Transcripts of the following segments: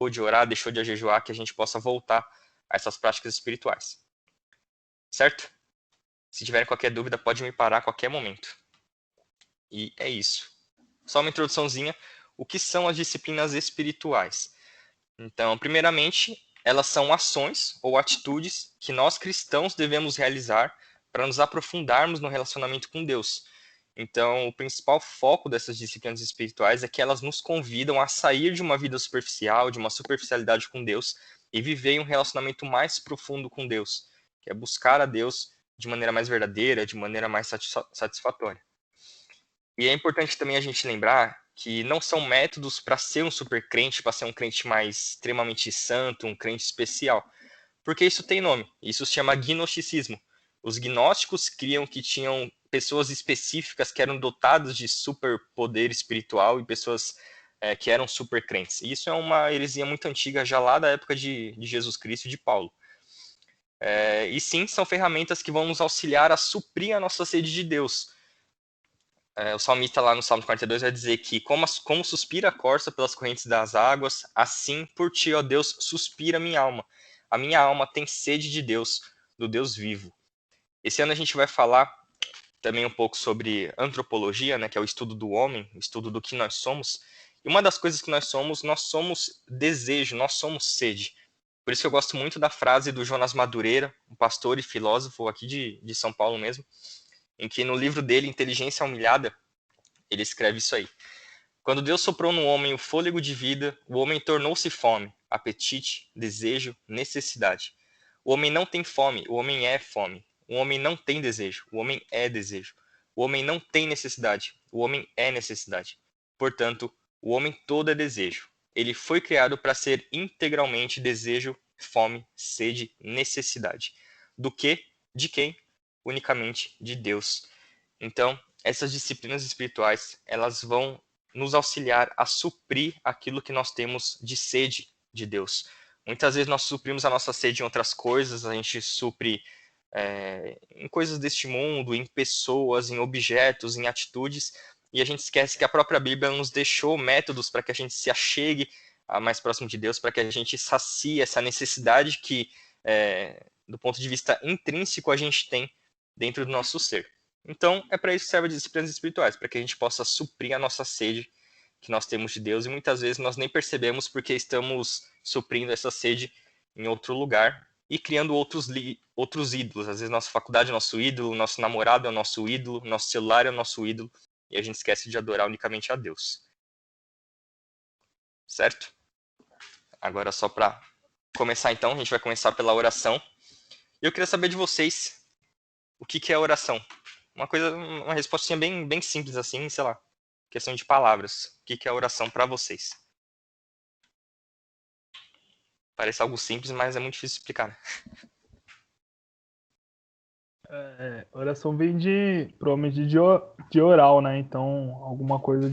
de orar, deixou de jejuar, que a gente possa voltar a essas práticas espirituais. Certo? Se tiverem qualquer dúvida, pode me parar a qualquer momento. E é isso. Só uma introduçãozinha. O que são as disciplinas espirituais? Então, primeiramente, elas são ações ou atitudes que nós cristãos devemos realizar para nos aprofundarmos no relacionamento com Deus. Então, o principal foco dessas disciplinas espirituais é que elas nos convidam a sair de uma vida superficial, de uma superficialidade com Deus e viver em um relacionamento mais profundo com Deus, que é buscar a Deus de maneira mais verdadeira, de maneira mais satisfatória. E é importante também a gente lembrar que não são métodos para ser um super crente, para ser um crente mais extremamente santo, um crente especial. Porque isso tem nome, isso se chama gnosticismo. Os gnósticos criam que tinham pessoas específicas que eram dotadas de superpoder espiritual e pessoas que eram super crentes. E isso é uma heresia muito antiga, já lá da época de Jesus Cristo e de Paulo. E sim, são ferramentas que vão nos auxiliar a suprir a nossa sede de Deus. O salmista lá no Salmo 42 vai dizer que como suspira a corça pelas correntes das águas, assim por ti, ó Deus, suspira a minha alma. A minha alma tem sede de Deus, do Deus vivo. Esse ano a gente vai falar também um pouco sobre antropologia, né, que é o estudo do homem, o estudo do que nós somos. E uma das coisas que nós somos desejo, nós somos sede. Por isso que eu gosto muito da frase do Jonas Madureira, um pastor e filósofo aqui de São Paulo mesmo, em que no livro dele, Inteligência Humilhada, ele escreve isso aí. Quando Deus soprou no homem o fôlego de vida, o homem tornou-se fome, apetite, desejo, necessidade. O homem não tem fome, o homem é fome. O homem não tem desejo, o homem é desejo. O homem não tem necessidade, o homem é necessidade. Portanto, o homem todo é desejo. Ele foi criado para ser integralmente desejo, fome, sede, necessidade. Do que? De quem? Unicamente de Deus. Então, essas disciplinas espirituais, elas vão nos auxiliar a suprir aquilo que nós temos de sede de Deus. Muitas vezes nós suprimos a nossa sede em outras coisas, a gente supre em coisas deste mundo, em pessoas, em objetos, em atitudes, e a gente esquece que a própria Bíblia nos deixou métodos para que a gente se achegue mais próximo de Deus, para que a gente sacie essa necessidade que, do ponto de vista intrínseco, a gente tem dentro do nosso ser. Então, é para isso que servem as disciplinas espirituais, para que a gente possa suprir a nossa sede que nós temos de Deus, e muitas vezes nós nem percebemos porque estamos suprindo essa sede em outro lugar e criando outros ídolos. Às vezes nossa faculdade é nosso ídolo, nosso namorado é o nosso ídolo, nosso celular é o nosso ídolo, e a gente esquece de adorar unicamente a Deus. Certo? Agora, só para começar então, a gente vai começar pela oração. E eu queria saber de vocês, o que é oração? Uma respostinha bem simples assim, sei lá, questão de palavras. O que é oração para vocês? Parece algo simples, mas é muito difícil de explicar, né? Oração vem provavelmente de oral, né? Então, alguma coisa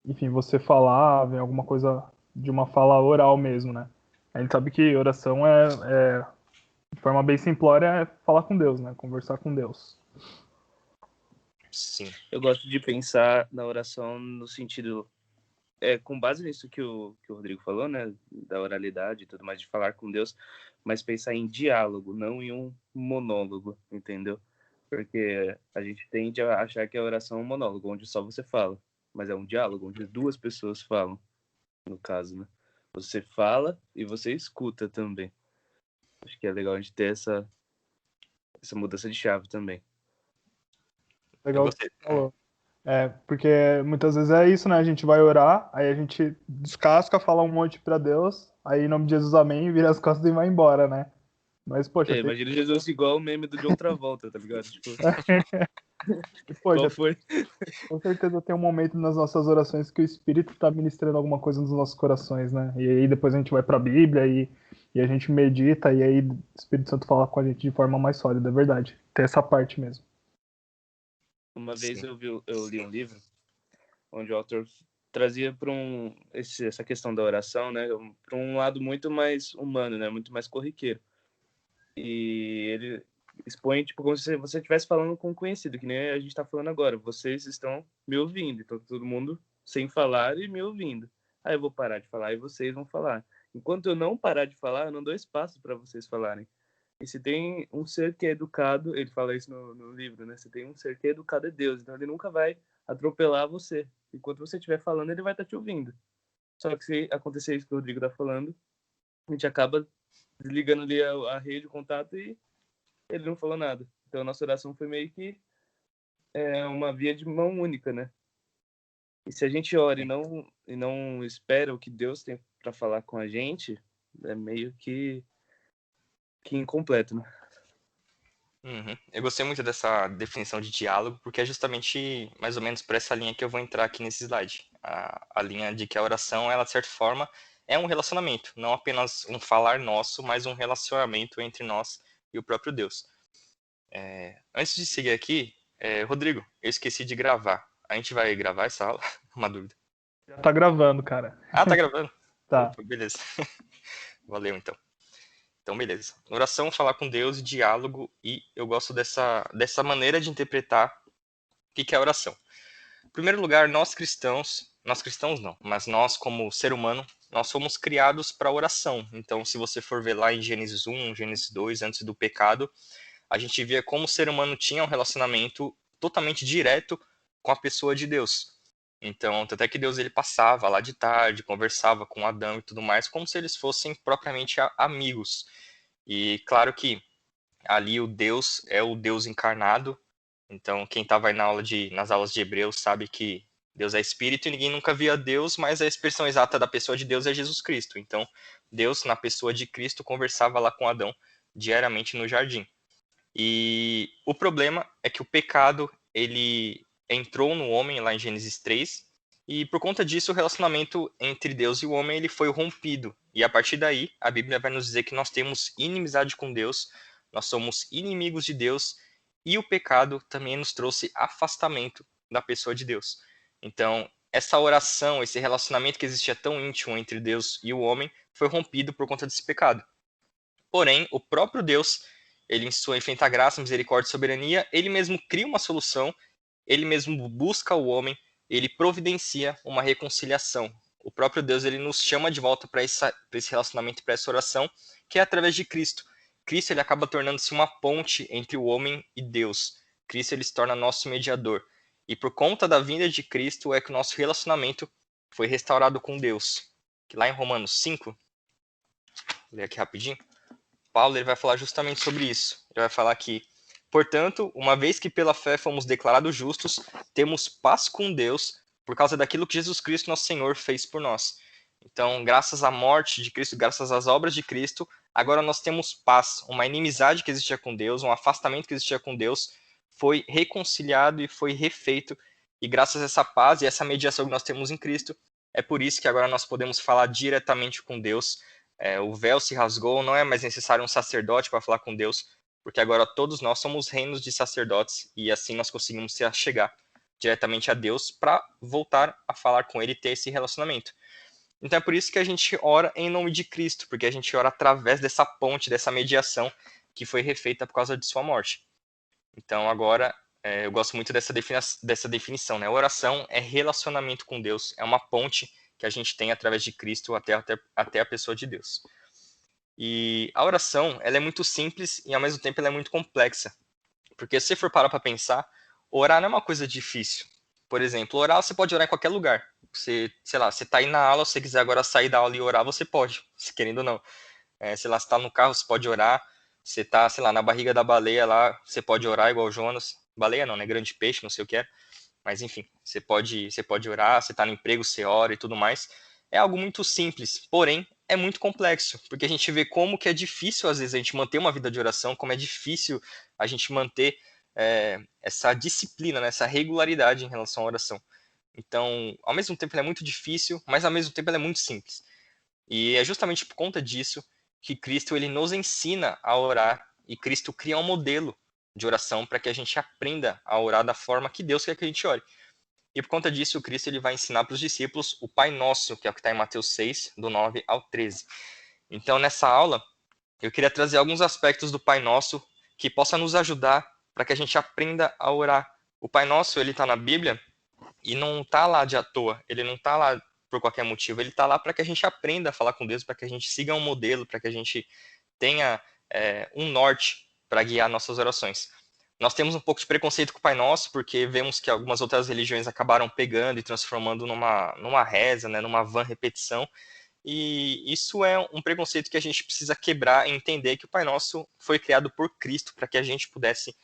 enfim, você falar, vem alguma coisa de uma fala oral mesmo, né? A gente sabe que oração de forma bem simplória, é falar com Deus, né? Conversar com Deus. Sim. Eu gosto de pensar na oração no sentido, com base nisso que o Rodrigo falou, né? Da oralidade e tudo mais, de falar com Deus, mas pensar em diálogo, não em um monólogo, entendeu? Porque a gente tende a achar que a oração é um monólogo, onde só você fala, mas é um diálogo, onde duas pessoas falam, no caso, né? Você fala e você escuta também. Acho que é legal a gente ter essa mudança de chave também. Legal que você falou. Porque muitas vezes é isso, né? A gente vai orar, aí a gente descasca, fala um monte pra Deus, aí em nome de Jesus, amém, vira as costas e vai embora, né? Mas, poxa, Imagina Jesus igual o meme do John Travolta, tá ligado? Tipo, poxa, qual foi? com certeza tem um momento nas nossas orações que o Espírito está ministrando alguma coisa nos nossos corações, né? E aí depois a gente vai para a Bíblia e a gente medita e aí o Espírito Santo fala com a gente de forma mais sólida, é verdade. Tem essa parte mesmo. Uma vez eu li um livro onde o autor trazia para essa questão da oração, né, para um lado muito mais humano, né, muito mais corriqueiro. E ele expõe tipo como se você estivesse falando com um conhecido, que nem a gente está falando agora. Vocês estão me ouvindo, então todo mundo sem falar e me ouvindo. Aí eu vou parar de falar e vocês vão falar. Enquanto eu não parar de falar, eu não dou espaço para vocês falarem. E se tem um ser que é educado, ele fala isso no livro, né? Se tem um ser que é educado é Deus, então ele nunca vai atropelar você. Enquanto você estiver falando, ele vai estar te ouvindo. Só que se acontecer isso que o Rodrigo tá falando, a gente acaba desligando ali a rede, o contato, e ele não falou nada. Então a nossa oração foi meio que uma via de mão única, né? E se a gente ora e não espera o que Deus tem para falar com a gente, é meio que incompleto, né? Uhum. Eu gostei muito dessa definição de diálogo, porque é justamente mais ou menos por essa linha que eu vou entrar aqui nesse slide. A linha de que a oração, ela de certa forma, é um relacionamento, não apenas um falar nosso, mas um relacionamento entre nós e o próprio Deus. Antes de seguir aqui, Rodrigo, eu esqueci de gravar. A gente vai gravar essa aula? Uma dúvida. Já tá gravando, cara. Ah, tá gravando? Tá. Opa, beleza. Valeu, então. Então, beleza. Oração, falar com Deus, diálogo, e eu gosto dessa maneira de interpretar o que é oração. Em primeiro lugar, nós cristãos não, mas nós como ser humano, nós fomos criados para oração. Então, se você for ver lá em Gênesis 1, Gênesis 2, antes do pecado, a gente via como o ser humano tinha um relacionamento totalmente direto com a pessoa de Deus. Então, até que Deus ele passava lá de tarde, conversava com Adão e tudo mais, como se eles fossem propriamente amigos. E claro que ali o Deus é o Deus encarnado. Então, quem estava aí nas aulas de Hebreus sabe que Deus é espírito e ninguém nunca via Deus, mas a expressão exata da pessoa de Deus é Jesus Cristo. Então, Deus, na pessoa de Cristo, conversava lá com Adão diariamente no jardim. E o problema é que o pecado, ele entrou no homem lá em Gênesis 3, e por conta disso o relacionamento entre Deus e o homem ele foi rompido. E a partir daí, a Bíblia vai nos dizer que nós temos inimizade com Deus, nós somos inimigos de Deus, e o pecado também nos trouxe afastamento da pessoa de Deus. Então, essa oração, esse relacionamento que existia tão íntimo entre Deus e o homem, foi rompido por conta desse pecado. Porém, o próprio Deus, ele em sua infinita graça, misericórdia e soberania, ele mesmo cria uma solução, ele mesmo busca o homem, ele providencia uma reconciliação. O próprio Deus, ele nos chama de volta para esse relacionamento, para essa oração, que é através de Cristo. Cristo, ele acaba tornando-se uma ponte entre o homem e Deus. Cristo, ele se torna nosso mediador. E por conta da vinda de Cristo é que o nosso relacionamento foi restaurado com Deus. Que lá em Romanos 5, vou ler aqui rapidinho, Paulo ele vai falar justamente sobre isso. Ele vai falar que, portanto, uma vez que pela fé fomos declarados justos, temos paz com Deus por causa daquilo que Jesus Cristo, nosso Senhor, fez por nós. Então, graças à morte de Cristo, graças às obras de Cristo, agora nós temos paz. Uma inimizade que existia com Deus, um afastamento que existia com Deus, foi reconciliado e foi refeito. E graças a essa paz e essa mediação que nós temos em Cristo, é por isso que agora nós podemos falar diretamente com Deus. O véu se rasgou, não é mais necessário um sacerdote para falar com Deus, porque agora todos nós somos reinos de sacerdotes e assim nós conseguimos se achegar diretamente a Deus para voltar a falar com Ele e ter esse relacionamento. Então é por isso que a gente ora em nome de Cristo, porque a gente ora através dessa ponte, dessa mediação que foi refeita por causa de sua morte. Então agora eu gosto muito dessa definição, né? A oração é relacionamento com Deus, é uma ponte que a gente tem através de Cristo até a pessoa de Deus. E a oração, ela é muito simples e ao mesmo tempo ela é muito complexa. Porque se você for parar para pensar, orar não é uma coisa difícil. Por exemplo, orar você pode orar em qualquer lugar. Você, sei lá, você tá aí na aula, se você quiser agora sair da aula e orar, você pode, se querendo ou não. Sei lá, você tá no carro, você pode orar. Você tá, sei lá, na barriga da baleia lá, você pode orar igual o Jonas. Baleia não, né? Grande peixe, não sei o que é. Mas enfim, você pode orar, você está no emprego, você ora e tudo mais. É algo muito simples, porém é muito complexo, porque a gente vê como que é difícil às vezes a gente manter uma vida de oração, como é difícil a gente manter essa disciplina, né, essa regularidade em relação à oração. Então, ao mesmo tempo ela é muito difícil, mas ao mesmo tempo ela é muito simples. E é justamente por conta disso que Cristo ele nos ensina a orar e Cristo cria um modelo de oração para que a gente aprenda a orar da forma que Deus quer que a gente ore. E por conta disso, o Cristo ele vai ensinar para os discípulos o Pai Nosso, que é o que está em Mateus 6, do 9 ao 13. Então, nessa aula, eu queria trazer alguns aspectos do Pai Nosso que possa nos ajudar para que a gente aprenda a orar. O Pai Nosso, ele está na Bíblia e não está lá de à toa. Ele não está lá por qualquer motivo. Ele está lá para que a gente aprenda a falar com Deus, para que a gente siga um modelo, para que a gente tenha um norte para guiar nossas orações. Nós temos um pouco de preconceito com o Pai Nosso, porque vemos que algumas outras religiões acabaram pegando e transformando numa reza, né, numa vã repetição. E isso é um preconceito que a gente precisa quebrar e entender que o Pai Nosso foi criado por Cristo para que a gente pudesse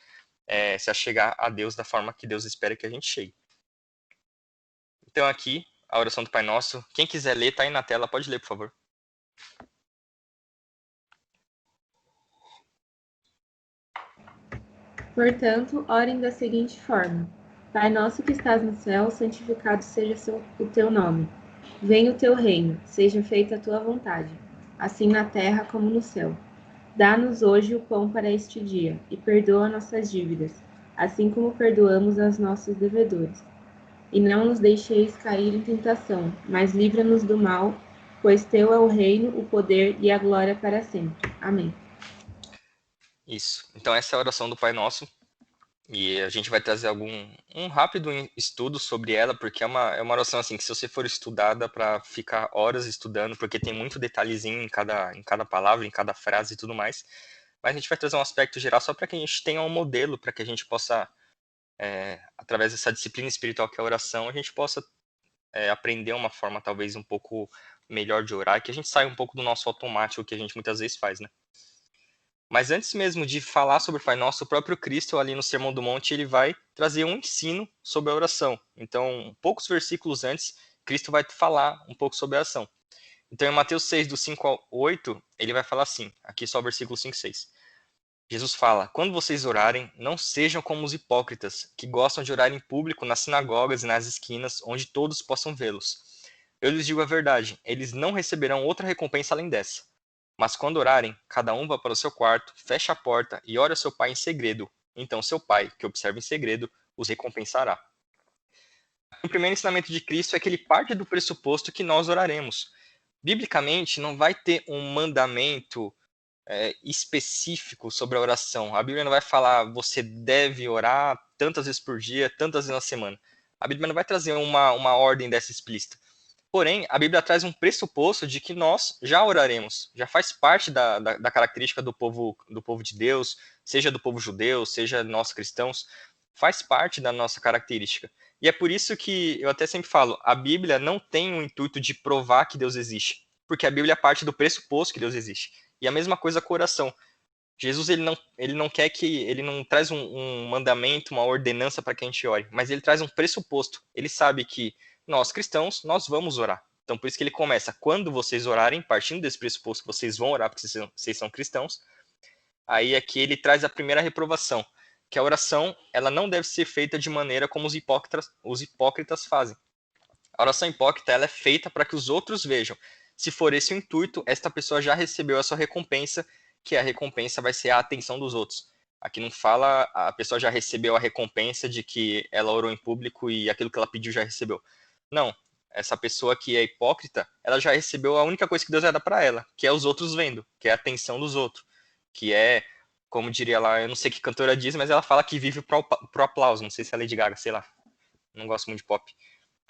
se achegar a Deus da forma que Deus espera que a gente chegue. Então aqui, a oração do Pai Nosso. Quem quiser ler, tá aí na tela. Pode ler, por favor. Portanto, orem da seguinte forma: Pai nosso que estás no céu, santificado seja o teu nome. Venha o teu reino, seja feita a tua vontade, assim na terra como no céu. Dá-nos hoje o pão para este dia, e perdoa nossas dívidas, assim como perdoamos aos nossos devedores. E não nos deixeis cair em tentação, mas livra-nos do mal, pois teu é o reino, o poder e a glória para sempre. Amém. Isso. Então essa é a oração do Pai Nosso. E a gente vai trazer um rápido estudo sobre ela, porque é uma oração assim, que se você for estudada para ficar horas estudando, porque tem muito detalhezinho em cada palavra, em cada frase e tudo mais. Mas a gente vai trazer um aspecto geral só para que a gente tenha um modelo, para que a gente possa, através dessa disciplina espiritual que é a oração, a gente possa aprender uma forma talvez um pouco melhor de orar, que a gente saia um pouco do nosso automático que a gente muitas vezes faz, né? Mas antes mesmo de falar sobre o Pai Nosso, o próprio Cristo, ali no Sermão do Monte, ele vai trazer um ensino sobre a oração. Então, poucos versículos antes, Cristo vai falar um pouco sobre a oração. Então, em Mateus 6, do 5 ao 8, ele vai falar assim, aqui só o versículo 5 e 6. Jesus fala: quando vocês orarem, não sejam como os hipócritas, que gostam de orar em público nas sinagogas e nas esquinas, onde todos possam vê-los. Eu lhes digo a verdade, eles não receberão outra recompensa além dessa. Mas quando orarem, cada um vá para o seu quarto, feche a porta e ore ao seu pai em segredo. Então seu pai, que observa em segredo, os recompensará. O primeiro ensinamento de Cristo é que ele parte do pressuposto que nós oraremos. Biblicamente, não vai ter um mandamento específico sobre a oração. A Bíblia não vai falar você deve orar tantas vezes por dia, tantas vezes na semana. A Bíblia não vai trazer uma ordem dessa explícita. Porém, a Bíblia traz um pressuposto de que nós já oraremos, já faz parte da característica do povo de Deus, seja do povo judeu, seja nós cristãos, faz parte da nossa característica. E é por isso que eu até sempre falo, a Bíblia não tem o intuito de provar que Deus existe, porque a Bíblia parte do pressuposto que Deus existe. E a mesma coisa com a oração. Jesus ele não quer ele não traz um mandamento, uma ordenança para que a gente ore, mas ele traz um pressuposto. Ele sabe que nós cristãos, nós vamos orar. Então por isso que ele começa, quando vocês orarem, partindo desse pressuposto que vocês vão orar porque vocês são cristãos, aí aqui ele traz a primeira reprovação, que a oração, ela não deve ser feita de maneira como os hipócritas fazem. A oração hipócrita, ela é feita para que os outros vejam. Se for esse o intuito, esta pessoa já recebeu a sua recompensa, que a recompensa vai ser a atenção dos outros. Aqui não fala a pessoa já recebeu a recompensa de que ela orou em público e aquilo que ela pediu já recebeu. Não, essa pessoa que é hipócrita, ela já recebeu a única coisa que Deus vai dar para ela, que é os outros vendo, que é a atenção dos outros, que é, como diria lá, eu não sei que cantora diz, mas ela fala que vive pro aplauso, não sei se é Lady Gaga, sei lá, não gosto muito de pop,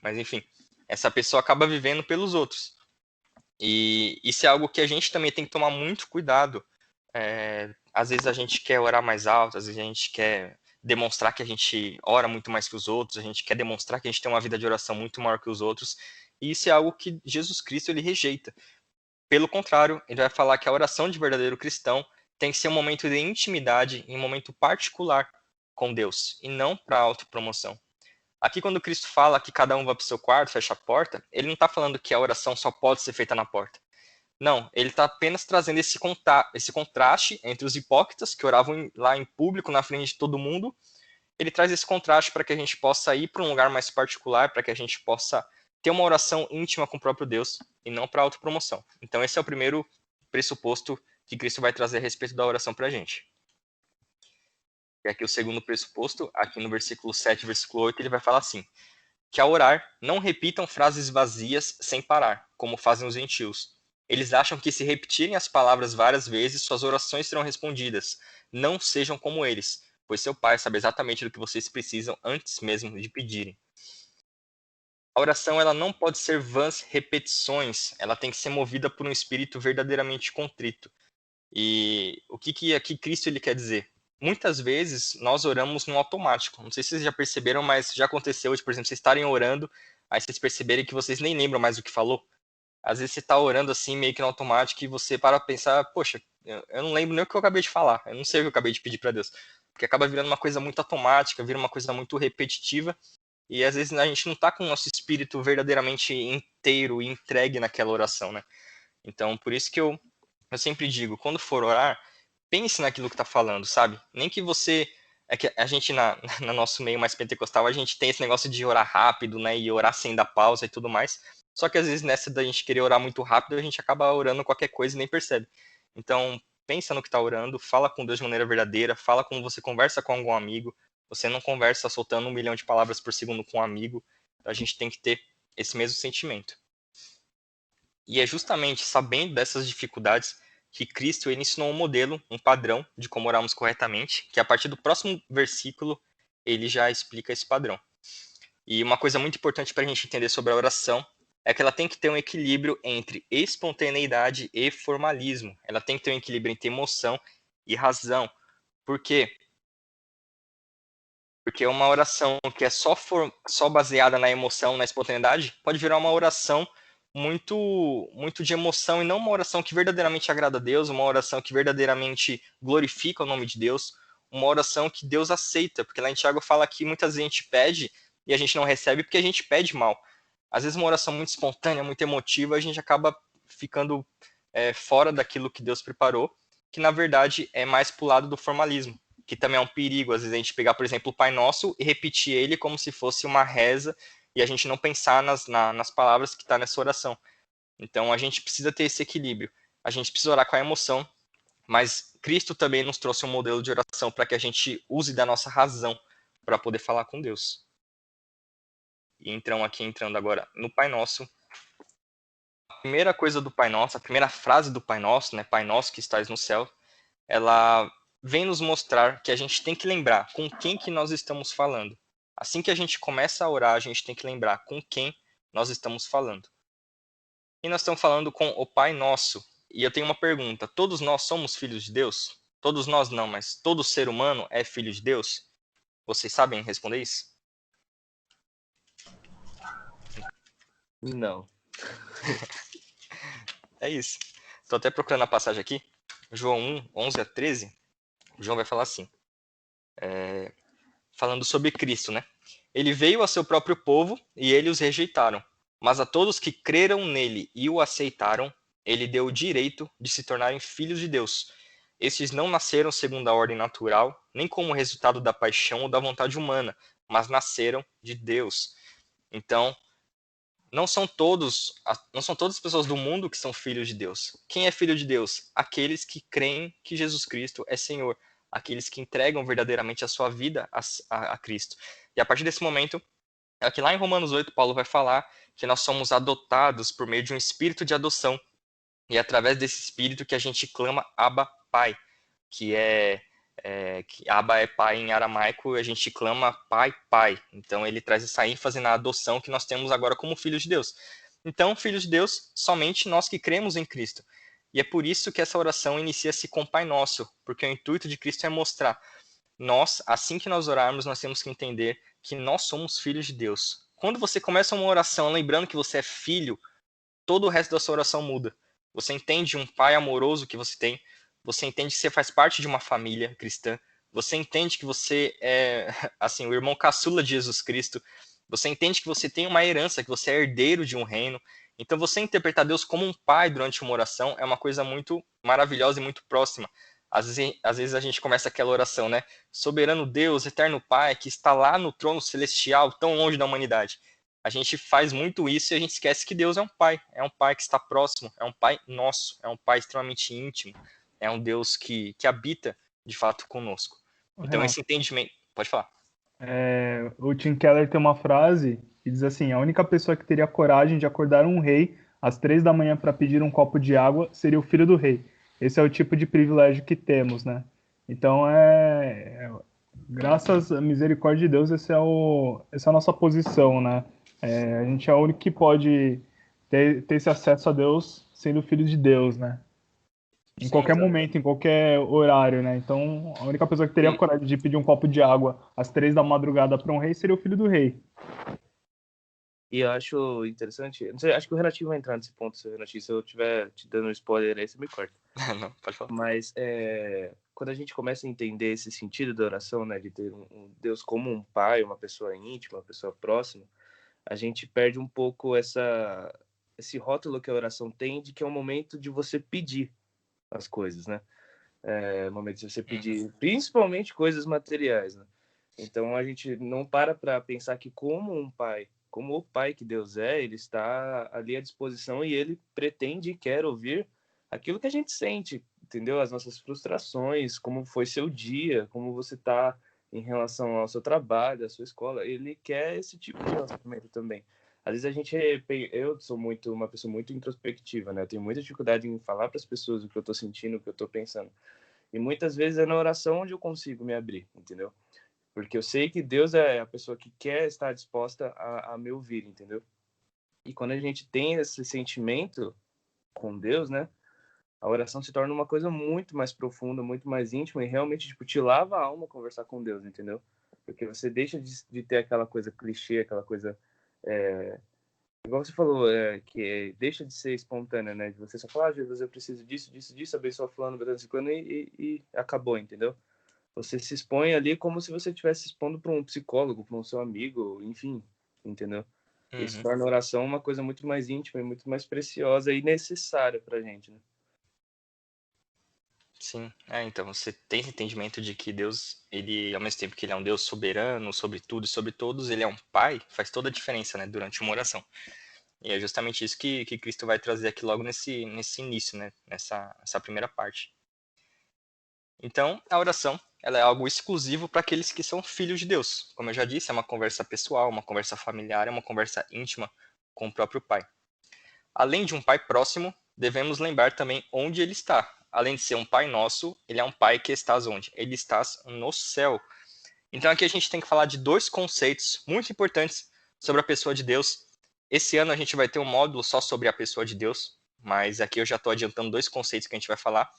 mas enfim, essa pessoa acaba vivendo pelos outros. E isso é algo que a gente também tem que tomar muito cuidado. Às vezes a gente quer orar mais alto, às vezes a gente quer demonstrar que a gente ora muito mais que os outros, a gente quer demonstrar que a gente tem uma vida de oração muito maior que os outros, e isso é algo que Jesus Cristo ele rejeita. Pelo contrário, ele vai falar que a oração de verdadeiro cristão tem que ser um momento de intimidade, um momento particular com Deus, e não para autopromoção. Aqui, quando Cristo fala que cada um vai para o seu quarto, fecha a porta, ele não está falando que a oração só pode ser feita na porta. Não, ele está apenas trazendo esse contraste entre os hipócritas, que oravam lá em público, na frente de todo mundo. Ele traz esse contraste para que a gente possa ir para um lugar mais particular, para que a gente possa ter uma oração íntima com o próprio Deus, e não para autopromoção. Então, esse é o primeiro pressuposto que Cristo vai trazer a respeito da oração para a gente. E aqui o segundo pressuposto, aqui no versículo 7, versículo 8, ele vai falar assim: que ao orar, não repitam frases vazias sem parar, como fazem os gentios. Eles acham que se repetirem as palavras várias vezes, suas orações serão respondidas. Não sejam como eles, pois seu Pai sabe exatamente do que vocês precisam antes mesmo de pedirem. A oração ela não pode ser vãs repetições, ela tem que ser movida por um espírito verdadeiramente contrito. E o que aqui Cristo ele quer dizer? Muitas vezes nós oramos no automático. Não sei se vocês já perceberam, mas já aconteceu de, por exemplo, vocês estarem orando, aí vocês perceberem que vocês nem lembram mais o que falou. Às vezes você está orando assim, meio que no automático, e você para pensar, poxa, eu não lembro nem o que eu acabei de falar, eu não sei o que eu acabei de pedir para Deus. Porque acaba virando uma coisa muito automática, vira uma coisa muito repetitiva, e às vezes a gente não está com o nosso espírito verdadeiramente inteiro e entregue naquela oração, né? Então, por isso que eu sempre digo, quando for orar, pense naquilo que está falando, sabe? Nem que você... É que a gente, no nosso meio mais pentecostal, a gente tem esse negócio de orar rápido, né? E orar sem dar pausa e tudo mais. Só que às vezes nessa da gente querer orar muito rápido, a gente acaba orando qualquer coisa e nem percebe. Então, pensa no que está orando, fala com Deus de maneira verdadeira, fala como você conversa com algum amigo. Você não conversa soltando 1 milhão de palavras por segundo com um amigo. Então, a gente tem que ter esse mesmo sentimento. E é justamente sabendo dessas dificuldades que Cristo ele ensinou um modelo, um padrão de como orarmos corretamente, que a partir do próximo versículo ele já explica esse padrão. E uma coisa muito importante para a gente entender sobre a oração é que ela tem que ter um equilíbrio entre espontaneidade e formalismo. Ela tem que ter um equilíbrio entre emoção e razão. Por quê? Porque uma oração que é só baseada na emoção, na espontaneidade, pode virar uma oração muito de emoção e não uma oração que verdadeiramente agrada a Deus, uma oração que verdadeiramente glorifica o nome de Deus, uma oração que Deus aceita, porque lá em Tiago fala que muitas vezes a gente pede e a gente não recebe porque a gente pede mal. Às vezes uma oração muito espontânea, muito emotiva, a gente acaba ficando fora daquilo que Deus preparou, que na verdade é mais pro lado do formalismo, que também é um perigo, às vezes a gente pegar, por exemplo, o Pai Nosso e repetir ele como se fosse uma reza, e a gente não pensar nas palavras que está nessa oração. Então a gente precisa ter esse equilíbrio. A gente precisa orar com a emoção, mas Cristo também nos trouxe um modelo de oração para que a gente use da nossa razão para poder falar com Deus. E entrando agora no Pai Nosso. A primeira coisa do Pai Nosso, a primeira frase do Pai Nosso, né, Pai Nosso que estás no céu, ela vem nos mostrar que a gente tem que lembrar com quem que nós estamos falando. Assim que a gente começa a orar, a gente tem que lembrar com quem nós estamos falando. E nós estamos falando com o Pai Nosso. E eu tenho uma pergunta: todos nós somos filhos de Deus? Todos nós não, mas todo ser humano é filho de Deus? Vocês sabem responder isso? Não. É isso. Estou até procurando a passagem aqui. João 1, 11 a 13. João vai falar assim. Falando sobre Cristo, né? Ele veio a seu próprio povo e eles os rejeitaram. Mas a todos que creram nele e o aceitaram, ele deu o direito de se tornarem filhos de Deus. Estes não nasceram segundo a ordem natural, nem como resultado da paixão ou da vontade humana, mas nasceram de Deus. Então, não são todas as pessoas do mundo que são filhos de Deus. Quem é filho de Deus? Aqueles que creem que Jesus Cristo é Senhor. Aqueles que entregam verdadeiramente a sua vida a Cristo. E a partir desse momento, é que lá em Romanos 8, Paulo vai falar que nós somos adotados por meio de um espírito de adoção. E é através desse espírito que a gente clama Abba, Pai. Que Abba é pai em aramaico, e a gente clama Pai, Pai. Então ele traz essa ênfase na adoção que nós temos agora como filhos de Deus. Então, filhos de Deus, somente nós que cremos em Cristo. E é por isso que essa oração inicia-se com Pai Nosso, porque o intuito de Cristo é mostrar nós, assim que nós orarmos, nós temos que entender que nós somos filhos de Deus. Quando você começa uma oração lembrando que você é filho, todo o resto da sua oração muda. Você entende um pai amoroso que você tem, você entende que você faz parte de uma família cristã, você entende que você é assim, o irmão caçula de Jesus Cristo, você entende que você tem uma herança, que você é herdeiro de um reino. Então você interpretar Deus como um pai durante uma oração é uma coisa muito maravilhosa e muito próxima. Às vezes a gente começa aquela oração, né? Soberano Deus, eterno Pai, que está lá no trono celestial, tão longe da humanidade. A gente faz muito isso e a gente esquece que Deus é um pai que está próximo, é um pai nosso, é um pai extremamente íntimo, é um Deus que habita de fato conosco. Então Renato, esse entendimento... Pode falar. o Tim Keller tem uma frase que diz assim: a única pessoa que teria coragem de acordar um rei às 3 da manhã para pedir um copo de água seria o filho do rei. Esse é o tipo de privilégio que temos, né? Então, graças à misericórdia de Deus, essa é a nossa posição, né? A gente é o único que pode ter esse acesso a Deus sendo filho de Deus, né? Em Sim, qualquer exato. momento, em qualquer horário, né? Então, a única pessoa que teria Sim. coragem de pedir um copo de água às 3 da madrugada para um rei seria o filho do rei. E eu acho interessante, não sei, acho que o Renatinho vai entrar nesse ponto, se eu estiver te dando um spoiler aí, você me corta. Não, pode falar. Mas quando a gente começa a entender esse sentido da oração, né, de ter um Deus como um pai, uma pessoa íntima, uma pessoa próxima, a gente perde um pouco esse rótulo que a oração tem de que é um momento de você pedir as coisas, né? É um momento de você pedir, principalmente coisas materiais, né? Então a gente não para pensar que como um pai, como o pai que Deus é, ele está ali à disposição e ele pretende e quer ouvir aquilo que a gente sente, entendeu? As nossas frustrações, como foi seu dia, como você está em relação ao seu trabalho, à sua escola. Ele quer esse tipo de relacionamento também. Às vezes eu sou uma pessoa muito introspectiva, né? Eu tenho muita dificuldade em falar para as pessoas o que eu estou sentindo, o que eu estou pensando. E muitas vezes é na oração onde eu consigo me abrir, entendeu? Porque eu sei que Deus é a pessoa que quer estar disposta a me ouvir, entendeu? E quando a gente tem esse sentimento com Deus, né? A oração se torna uma coisa muito mais profunda, muito mais íntima e realmente, tipo, te lava a alma conversar com Deus, entendeu? Porque você deixa de ter aquela coisa clichê, aquela coisa... igual você falou, deixa de ser espontânea, né? De você só falar, Jesus, eu preciso disso, disso, disso, abençoa fulano, beleza, ciclano, e acabou, entendeu? Você se expõe ali como se você estivesse se expondo para um psicólogo, para um seu amigo, enfim, entendeu? Isso Uhum. torna a oração uma coisa muito mais íntima e muito mais preciosa e necessária pra gente, né? Sim, então você tem esse entendimento de que Deus, ele, ao mesmo tempo que ele é um Deus soberano sobre tudo e sobre todos, ele é um pai, faz toda a diferença, né, durante uma oração. E é justamente isso que Cristo vai trazer aqui logo nesse início, né, nessa primeira parte. Então, a oração, ela é algo exclusivo para aqueles que são filhos de Deus. Como eu já disse, é uma conversa pessoal, uma conversa familiar, é uma conversa íntima com o próprio Pai. Além de um Pai próximo, devemos lembrar também onde ele está. Além de ser um Pai nosso, ele é um Pai que estás onde? Ele está no céu. Então aqui a gente tem que falar de dois conceitos muito importantes sobre a pessoa de Deus. Esse ano a gente vai ter um módulo só sobre a pessoa de Deus, mas aqui eu já estou adiantando dois conceitos que a gente vai falar,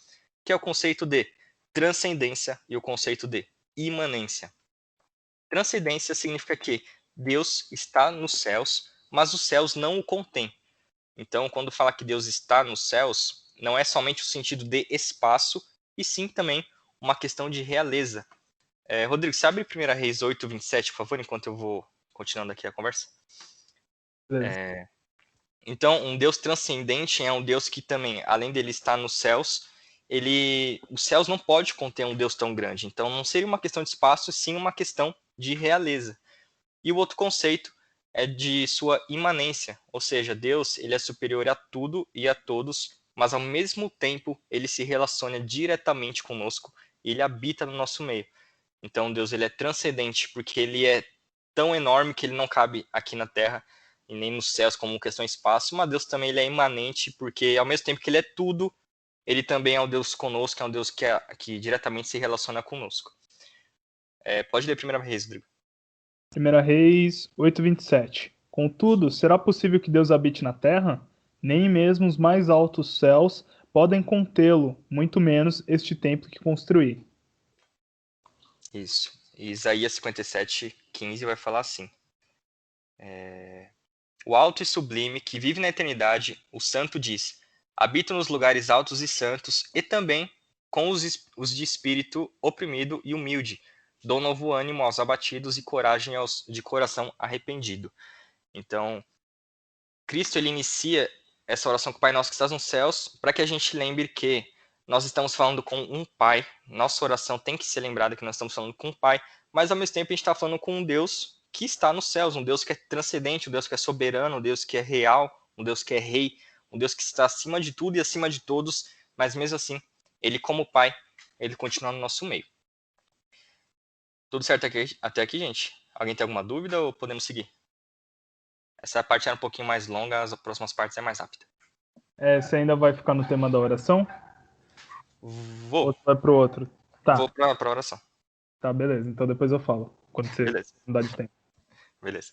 que é o conceito de transcendência e o conceito de imanência. Transcendência significa que Deus está nos céus, mas os céus não o contêm. Então, quando fala que Deus está nos céus, não é somente o sentido de espaço, e sim também uma questão de realeza. Rodrigo, você abre 1 Reis 8, 27, por favor, enquanto eu vou continuando aqui a conversa. Então, um Deus transcendente é um Deus que também, além dele estar nos céus, os céus não pode conter um Deus tão grande. Então, não seria uma questão de espaço, sim uma questão de realeza. E o outro conceito é de sua imanência, ou seja, Deus ele é superior a tudo e a todos, mas ao mesmo tempo ele se relaciona diretamente conosco e ele habita no nosso meio. Então Deus ele é transcendente porque ele é tão enorme que ele não cabe aqui na Terra e nem nos céus como questão de espaço, mas Deus também ele é imanente porque ao mesmo tempo que ele é tudo, ele também é um Deus conosco, é um Deus que diretamente se relaciona conosco. Pode ler a primeira vez, Rodrigo. 1 Reis 8:27. Contudo, será possível que Deus habite na terra? Nem mesmo os mais altos céus podem contê-lo, muito menos este templo que construí. Isso. E Isaías 57:15 vai falar assim: O alto e sublime, que vive na eternidade, o santo diz: habito nos lugares altos e santos, e também com os de espírito oprimido e humilde. Dou novo ânimo aos abatidos e coragem de coração arrependido. Então, Cristo ele inicia essa oração com o Pai Nosso que estás nos céus, para que a gente lembre que nós estamos falando com um Pai. Nossa oração tem que ser lembrada que nós estamos falando com um Pai, mas ao mesmo tempo a gente está falando com um Deus que está nos céus, um Deus que é transcendente, um Deus que é soberano, um Deus que é real, um Deus que é rei, um Deus que está acima de tudo e acima de todos, mas mesmo assim, ele como Pai, ele continua no nosso meio. Tudo certo até aqui, gente? Alguém tem alguma dúvida ou podemos seguir? Essa parte era um pouquinho mais longa, as próximas partes é mais rápida. Você ainda vai ficar no tema da oração? Vou Ou tu vai pro outro? Tá, pra oração. tá, beleza. Então depois eu falo, quando você Beleza, não dá de tempo. beleza.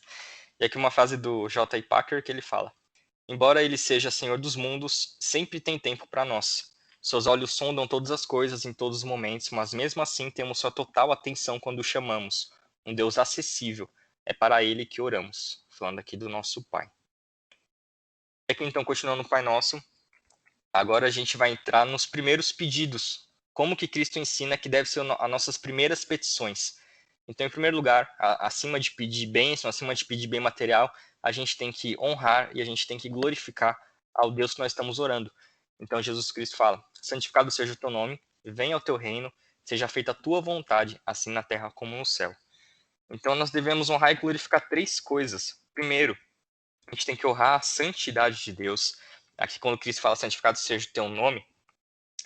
E aqui uma frase do J.I. Packer que ele fala: embora ele seja Senhor dos mundos, sempre tem tempo para nós. Seus olhos sondam todas as coisas em todos os momentos, mas mesmo assim temos sua total atenção quando o chamamos. Um Deus acessível. É para ele que oramos. Falando aqui do nosso Pai. E aqui então, continuando no Pai Nosso, agora a gente vai entrar nos primeiros pedidos. Como que Cristo ensina que deve ser as nossas primeiras petições. Então, em primeiro lugar, acima de pedir bênção, acima de pedir bem material, a gente tem que honrar e a gente tem que glorificar ao Deus que nós estamos orando. Então, Jesus Cristo fala: santificado seja o teu nome, venha o teu reino, seja feita a tua vontade, assim na terra como no céu. Então, nós devemos honrar e glorificar 3 coisas. Primeiro, a gente tem que honrar a santidade de Deus. Aqui, quando Cristo fala santificado seja o teu nome,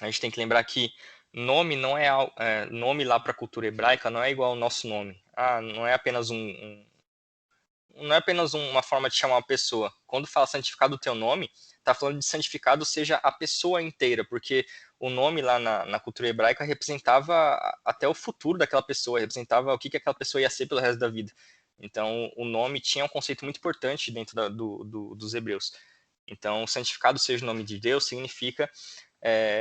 a gente tem que lembrar que nome não é, nome lá para a cultura hebraica não é igual ao nosso nome. Não é apenas não é apenas uma forma de chamar uma pessoa. Quando fala santificado o teu nome, está falando de santificado seja a pessoa inteira, porque o nome lá na cultura hebraica representava até o futuro daquela pessoa, representava o que aquela pessoa ia ser pelo resto da vida. Então, o nome tinha um conceito muito importante dentro dos hebreus. Então, santificado seja o nome de Deus significa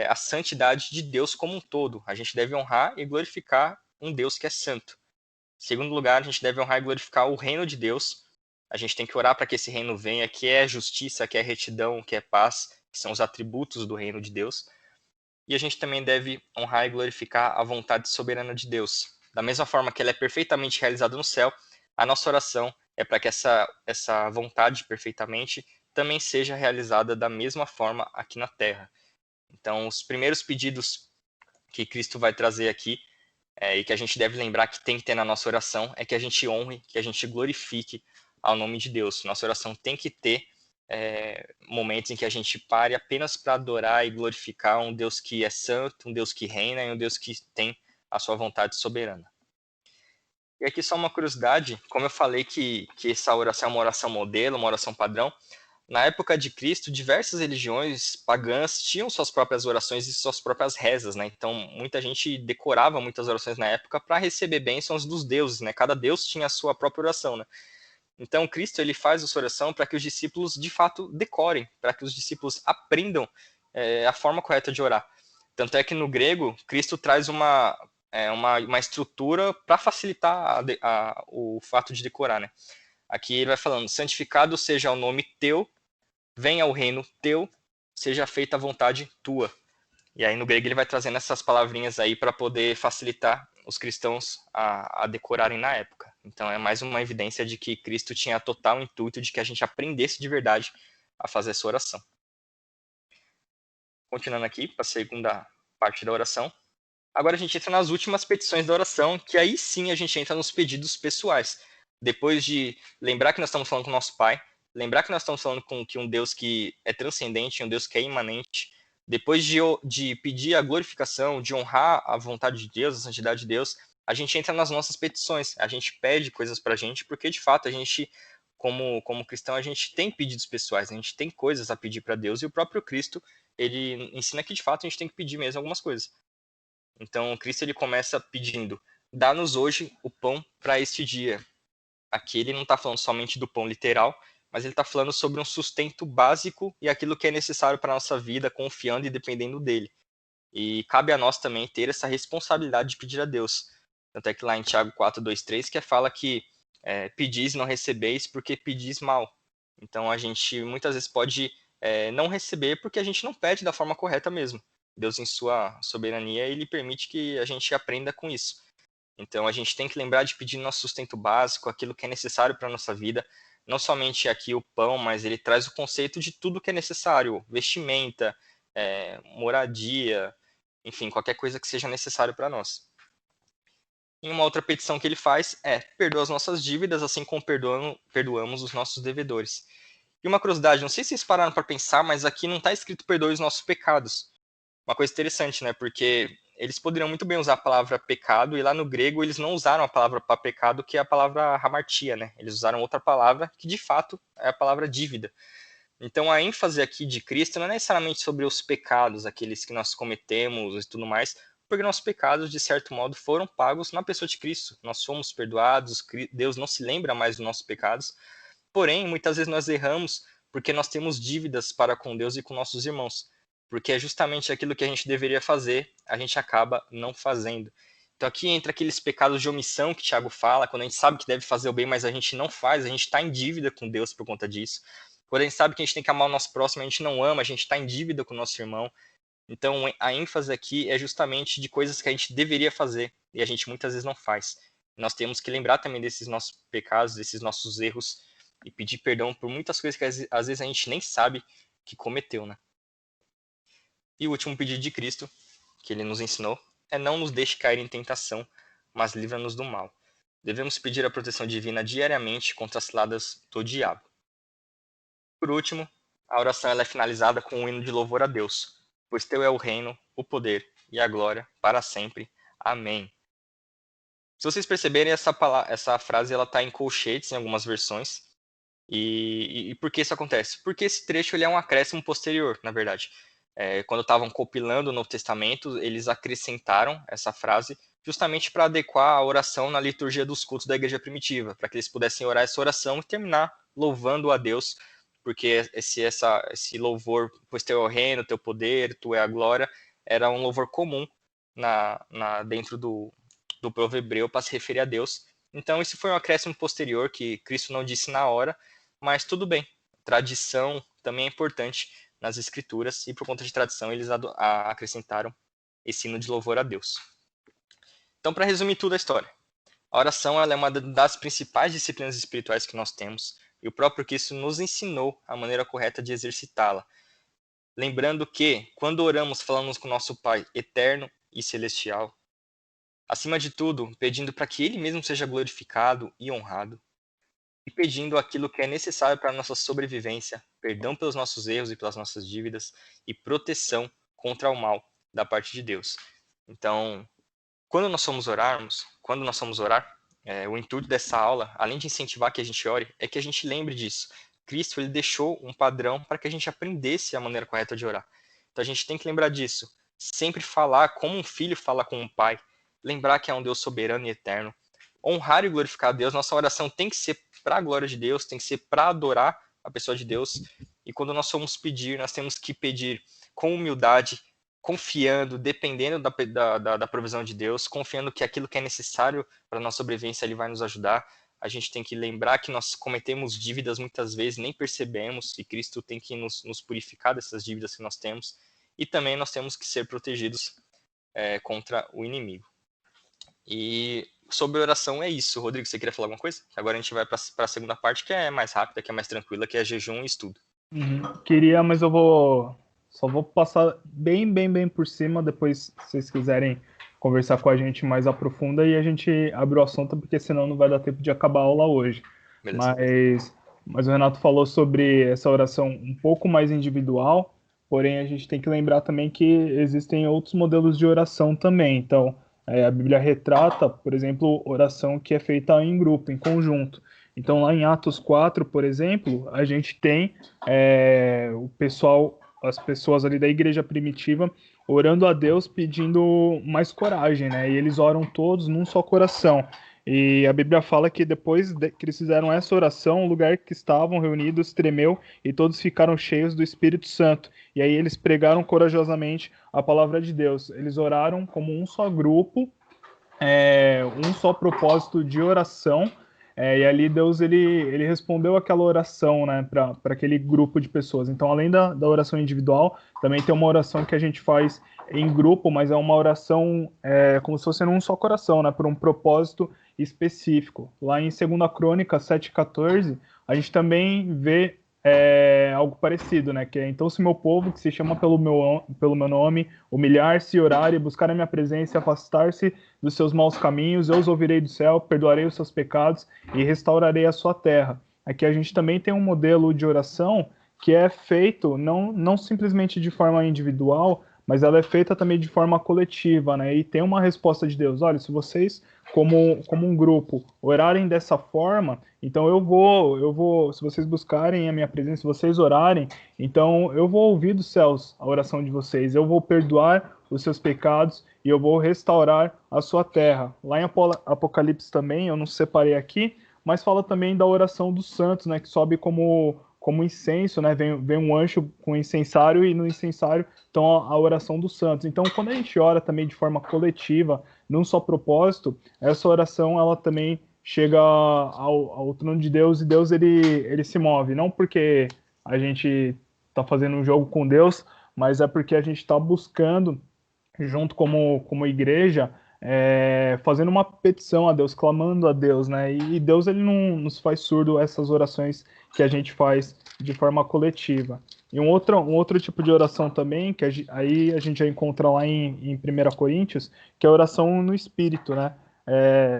a santidade de Deus como um todo. A gente deve honrar e glorificar um Deus que é santo. Em segundo lugar, a gente deve honrar e glorificar o reino de Deus. A gente tem que orar para que esse reino venha, que é justiça, que é retidão, que é paz, que são os atributos do reino de Deus. E a gente também deve honrar e glorificar a vontade soberana de Deus. Da mesma forma que ela é perfeitamente realizada no céu, a nossa oração é para que essa vontade perfeitamente também seja realizada da mesma forma aqui na terra. Então, os primeiros pedidos que Cristo vai trazer aqui e que a gente deve lembrar que tem que ter na nossa oração é que a gente honre, que a gente glorifique ao nome de Deus. Nossa oração tem que ter momentos em que a gente pare apenas para adorar e glorificar um Deus que é santo, um Deus que reina e um Deus que tem a sua vontade soberana. E aqui só uma curiosidade, como eu falei que essa oração é uma oração modelo, uma oração padrão, na época de Cristo, diversas religiões pagãs tinham suas próprias orações e suas próprias rezas, né? Então, muita gente decorava muitas orações na época para receber bênçãos dos deuses, né? Cada deus tinha a sua própria oração, né? Então, Cristo ele faz a sua oração para que os discípulos, de fato, decorem, para que os discípulos aprendam a forma correta de orar. Tanto é que no grego, Cristo traz uma estrutura para facilitar o fato de decorar, né? Aqui ele vai falando: santificado seja o nome teu, venha o reino teu, seja feita a vontade tua. E aí no grego ele vai trazendo essas palavrinhas aí para poder facilitar os cristãos a decorarem na época. Então é mais uma evidência de que Cristo tinha total intuito de que a gente aprendesse de verdade a fazer essa oração. Continuando aqui para a segunda parte da oração. Agora a gente entra nas últimas petições da oração, que aí sim a gente entra nos pedidos pessoais. Depois de lembrar que nós estamos falando com o nosso Pai, lembrar que nós estamos falando com um Deus que é transcendente, um Deus que é imanente, depois de pedir a glorificação, de honrar a vontade de Deus, a santidade de Deus, a gente entra nas nossas petições, a gente pede coisas pra gente, porque de fato a gente, como cristão, a gente tem pedidos pessoais, a gente tem coisas a pedir para Deus, e o próprio Cristo, ele ensina que de fato a gente tem que pedir mesmo algumas coisas. Então, Cristo ele começa pedindo: dá-nos hoje o pão para este dia. Aqui ele não está falando somente do pão literal, mas ele está falando sobre um sustento básico e aquilo que é necessário para a nossa vida, confiando e dependendo dele. E cabe a nós também ter essa responsabilidade de pedir a Deus. Tanto é que lá em Tiago 4, 2, 3, que fala que pedis e não recebeis porque pedis mal. Então a gente muitas vezes pode não receber porque a gente não pede da forma correta mesmo. Deus, em sua soberania, ele permite que a gente aprenda com isso. Então a gente tem que lembrar de pedir nosso sustento básico, aquilo que é necessário para a nossa vida, não somente aqui o pão, mas ele traz o conceito de tudo que é necessário: vestimenta, moradia, enfim, qualquer coisa que seja necessário para nós. E uma outra petição que ele faz é: perdoa as nossas dívidas, assim como perdoamos os nossos devedores. E uma curiosidade, não sei se vocês pararam para pensar, mas aqui não está escrito perdoe os nossos pecados. Uma coisa interessante, né? Porque eles poderiam muito bem usar a palavra pecado, e lá no grego eles não usaram a palavra para pecado, que é a palavra hamartia, né? Eles usaram outra palavra, que de fato é a palavra dívida. Então a ênfase aqui de Cristo não é necessariamente sobre os pecados, aqueles que nós cometemos e tudo mais, porque nossos pecados, de certo modo, foram pagos na pessoa de Cristo. Nós somos perdoados, Deus não se lembra mais dos nossos pecados, Porém, muitas vezes nós erramos porque nós temos dívidas para com Deus e com nossos irmãos. Porque é justamente aquilo que a gente deveria fazer, a gente acaba não fazendo. Então aqui entra aqueles pecados de omissão que Tiago fala, quando a gente sabe que deve fazer o bem, mas a gente não faz, a gente está em dívida com Deus por conta disso. Quando a gente sabe que a gente tem que amar o nosso próximo, a gente não ama, a gente está em dívida com o nosso irmão. Então a ênfase aqui é justamente de coisas que a gente deveria fazer e a gente muitas vezes não faz. Nós temos que lembrar também desses nossos pecados, desses nossos erros e pedir perdão por muitas coisas que às vezes a gente nem sabe que cometeu, né? E o último pedido de Cristo, que ele nos ensinou, é não nos deixe cair em tentação, mas livra-nos do mal. Devemos pedir a proteção divina diariamente contra as ciladas do diabo. Por último, a oração ela é finalizada com um hino de louvor a Deus, pois teu é o reino, o poder e a glória para sempre. Amém. Se vocês perceberem, essa frase está em colchetes em algumas versões. E por que isso acontece? Porque esse trecho ele é um acréscimo posterior, na verdade. Quando estavam compilando o Novo Testamento, eles acrescentaram essa frase justamente para adequar a oração na liturgia dos cultos da igreja primitiva, para que eles pudessem orar essa oração e terminar louvando a Deus, porque esse louvor, pois teu é o reino, teu poder, tu é a glória, era um louvor comum dentro do povo hebreu para se referir a Deus. Então, isso foi um acréscimo posterior que Cristo não disse na hora, mas tudo bem. Tradição também é importante nas escrituras e por conta de tradição eles acrescentaram esse hino de louvor a Deus. Então, para resumir tudo a história, a oração ela é uma das principais disciplinas espirituais que nós temos e o próprio Cristo nos ensinou a maneira correta de exercitá-la. Lembrando que, quando oramos, falamos com nosso Pai eterno e celestial, acima de tudo, pedindo para que Ele mesmo seja glorificado e honrado, e pedindo aquilo que é necessário para a nossa sobrevivência, perdão pelos nossos erros e pelas nossas dívidas, e proteção contra o mal da parte de Deus. Então, quando nós formos orar, o intuito dessa aula, além de incentivar que a gente ore, é que a gente lembre disso. Cristo ele deixou um padrão para que a gente aprendesse a maneira correta de orar. Então a gente tem que lembrar disso. Sempre falar como um filho fala com um pai. Lembrar que é um Deus soberano e eterno. Honrar e glorificar a Deus. Nossa oração tem que ser para a glória de Deus, tem que ser para adorar a pessoa de Deus. E quando nós formos pedir, nós temos que pedir com humildade, confiando, dependendo da provisão de Deus, confiando que aquilo que é necessário para a nossa sobrevivência Ele vai nos ajudar. A gente tem que lembrar que nós cometemos dívidas muitas vezes, nem percebemos, e Cristo tem que nos purificar dessas dívidas que nós temos. E também nós temos que ser protegidos contra o inimigo. E sobre oração é isso. Rodrigo, você queria falar alguma coisa? Agora a gente vai para a segunda parte, que é mais rápida, que é mais tranquila, que é jejum e estudo. Queria, mas só vou passar bem por cima, depois se vocês quiserem conversar com a gente mais aprofunda e a gente abre o assunto, porque senão não vai dar tempo de acabar a aula hoje. Mas o Renato falou sobre essa oração um pouco mais individual, porém a gente tem que lembrar também que existem outros modelos de oração também. Então, a Bíblia retrata, por exemplo, oração que é feita em grupo, em conjunto. Então, lá em Atos 4, por exemplo, a gente tem as pessoas ali da igreja primitiva orando a Deus pedindo mais coragem, né? E eles oram todos num só coração. E a Bíblia fala que depois que eles fizeram essa oração, o lugar que estavam reunidos tremeu e todos ficaram cheios do Espírito Santo. E aí eles pregaram corajosamente a palavra de Deus. Eles oraram como um só grupo, um só propósito de oração. E ali Deus ele respondeu aquela oração, né, para aquele grupo de pessoas. Então, além da oração individual, também tem uma oração que a gente faz em grupo, mas é uma oração como se fosse num só coração, né, por um propósito específico. Lá em 2 Crônicas 7,14, a gente também vê algo parecido, né? Que é: então, se meu povo, que se chama pelo meu nome, humilhar-se, orar e buscar a minha presença e afastar-se dos seus maus caminhos, eu os ouvirei do céu, perdoarei os seus pecados e restaurarei a sua terra. Aqui a gente também tem um modelo de oração que é feito não simplesmente de forma individual, mas ela é feita também de forma coletiva, né? E tem uma resposta de Deus: olha, se vocês, como um grupo, orarem dessa forma, então eu vou, se vocês buscarem a minha presença, se vocês orarem, então eu vou ouvir dos céus a oração de vocês, eu vou perdoar os seus pecados e eu vou restaurar a sua terra. Lá em Apocalipse também, eu não separei aqui, mas fala também da oração dos santos, né, que sobe como incenso, né, vem um anjo com incensário e no incensário então a oração dos santos. Então, quando a gente ora também de forma coletiva, num só propósito, essa oração ela também chega ao trono de Deus e Deus ele se move, não porque a gente está fazendo um jogo com Deus, mas é porque a gente está buscando junto como igreja, fazendo uma petição a Deus, clamando a Deus, né? E Deus ele não nos faz surdo essas orações que a gente faz de forma coletiva. E um outro tipo de oração também, que aí a gente já encontra lá em 1 Coríntios, que é a oração no Espírito, né?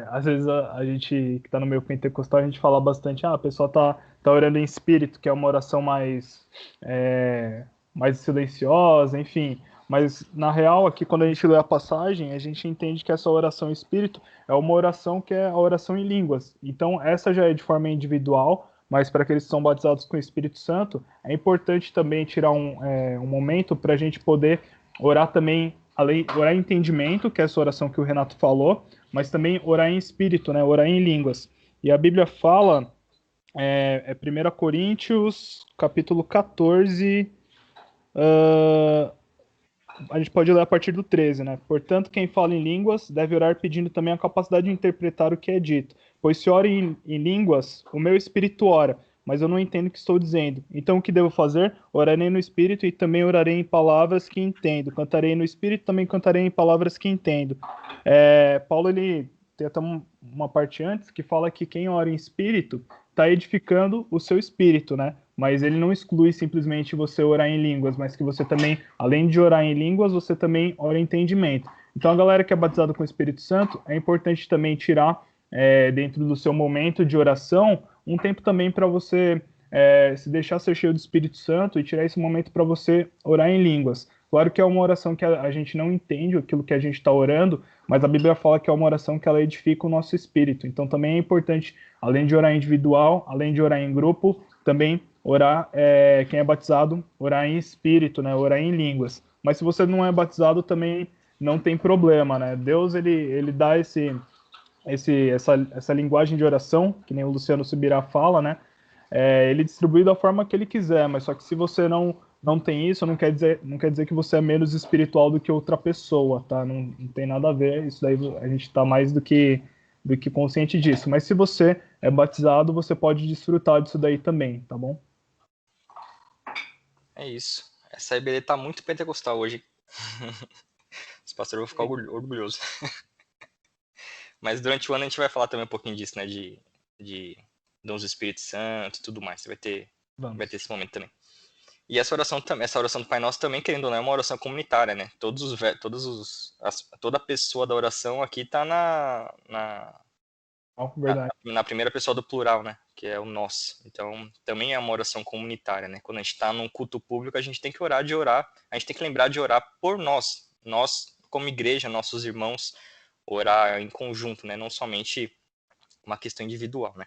Às vezes a gente que está no meio pentecostal, a gente fala bastante, a pessoa tá orando em espírito, que é uma oração mais silenciosa, enfim. Mas, na real, aqui, quando a gente lê a passagem, a gente entende que essa oração espírito é uma oração que é a oração em línguas. Então, essa já é de forma individual, mas para aqueles que são batizados com o Espírito Santo, é importante também tirar um momento para a gente poder orar também, orar em entendimento, que é essa oração que o Renato falou, mas também orar em espírito, né? Orar em línguas. E a Bíblia fala, 1 Coríntios, capítulo 14, a gente pode ler a partir do 13, né? Portanto, quem fala em línguas deve orar pedindo também a capacidade de interpretar o que é dito. Pois se oro em línguas, o meu espírito ora, mas eu não entendo o que estou dizendo. Então, o que devo fazer? Orarei no espírito e também orarei em palavras que entendo. Cantarei no espírito e também cantarei em palavras que entendo. Paulo, ele tem até uma parte antes que fala que quem ora em espírito está edificando o seu espírito, né? Mas ele não exclui simplesmente você orar em línguas, mas que você também, além de orar em línguas, você também ora em entendimento. Então, a galera que é batizada com o Espírito Santo, é importante também tirar, dentro do seu momento de oração, um tempo também para você se deixar ser cheio do Espírito Santo e tirar esse momento para você orar em línguas. Claro que é uma oração que a gente não entende aquilo que a gente está orando, mas a Bíblia fala que é uma oração que ela edifica o nosso espírito. Então, também é importante, além de orar individual, além de orar em grupo, também orar, quem é batizado, orar em espírito, né? Orar em línguas. Mas se você não é batizado, também não tem problema, né? Deus, ele dá essa linguagem de oração, que nem o Luciano Subirá fala, né? Ele distribui da forma que ele quiser, mas só que se você não tem isso, não quer dizer que você é menos espiritual do que outra pessoa, tá? Não tem nada a ver, isso daí a gente está mais do que consciente disso. Mas se você é batizado, você pode desfrutar disso daí também, tá bom? É isso. Essa IBD tá muito pentecostal hoje. Os pastores vão ficar orgulhosos. Mas durante o ano a gente vai falar também um pouquinho disso, né? De dons do Espírito Santo e tudo mais. Vai ter esse momento também. E essa oração do Pai Nosso também, querendo ou não, é uma oração comunitária, né? Toda pessoa da oração aqui tá na primeira pessoa do plural, né? Que é o nós. Então, também é uma oração comunitária, né? Quando a gente está num culto público, a gente tem que a gente tem que lembrar de orar por nós. Nós, como igreja, nossos irmãos, orar em conjunto, né? Não somente uma questão individual, né?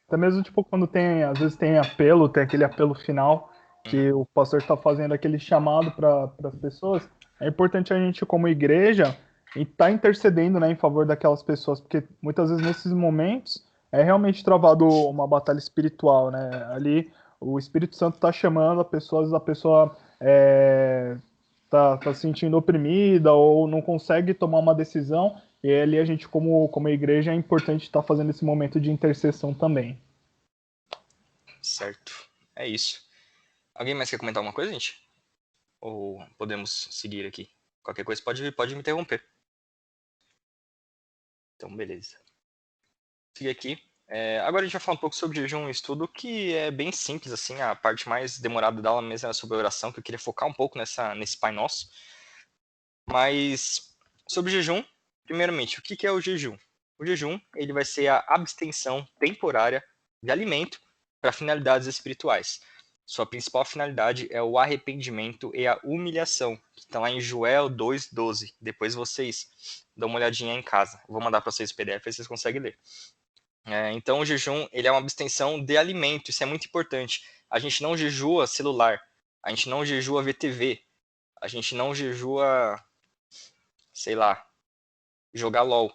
Até mesmo, tipo, quando às vezes tem aquele apelo final, que o pastor está fazendo aquele chamado para as pessoas, é importante a gente, como igreja, estar intercedendo, né, em favor daquelas pessoas, porque muitas vezes nesses momentos é realmente travado uma batalha espiritual, né? Ali o Espírito Santo está chamando a pessoa, às vezes a pessoa tá se sentindo oprimida ou não consegue tomar uma decisão, e ali a gente, como igreja, é importante estar fazendo esse momento de intercessão também. Certo. É isso. Alguém mais quer comentar alguma coisa, gente? Ou podemos seguir aqui? Qualquer coisa pode me interromper. Então, beleza. Seguir aqui. Agora a gente vai falar um pouco sobre jejum e estudo, que é bem simples, assim. A parte mais demorada da aula mesmo é sobre a oração, que eu queria focar um pouco nesse Pai Nosso. Mas, sobre jejum, primeiramente, o que é o jejum? O jejum, ele vai ser a abstenção temporária de alimento para finalidades espirituais. Sua principal finalidade é o arrependimento e a humilhação, que está lá em Joel 2,12. Depois vocês dão uma olhadinha em casa. Vou mandar para vocês o PDF, aí vocês conseguem ler. Então, o jejum, ele é uma abstenção de alimento, isso é muito importante. A gente não jejua celular, a gente não jejua VTV, a gente não jejua, sei lá, jogar LOL.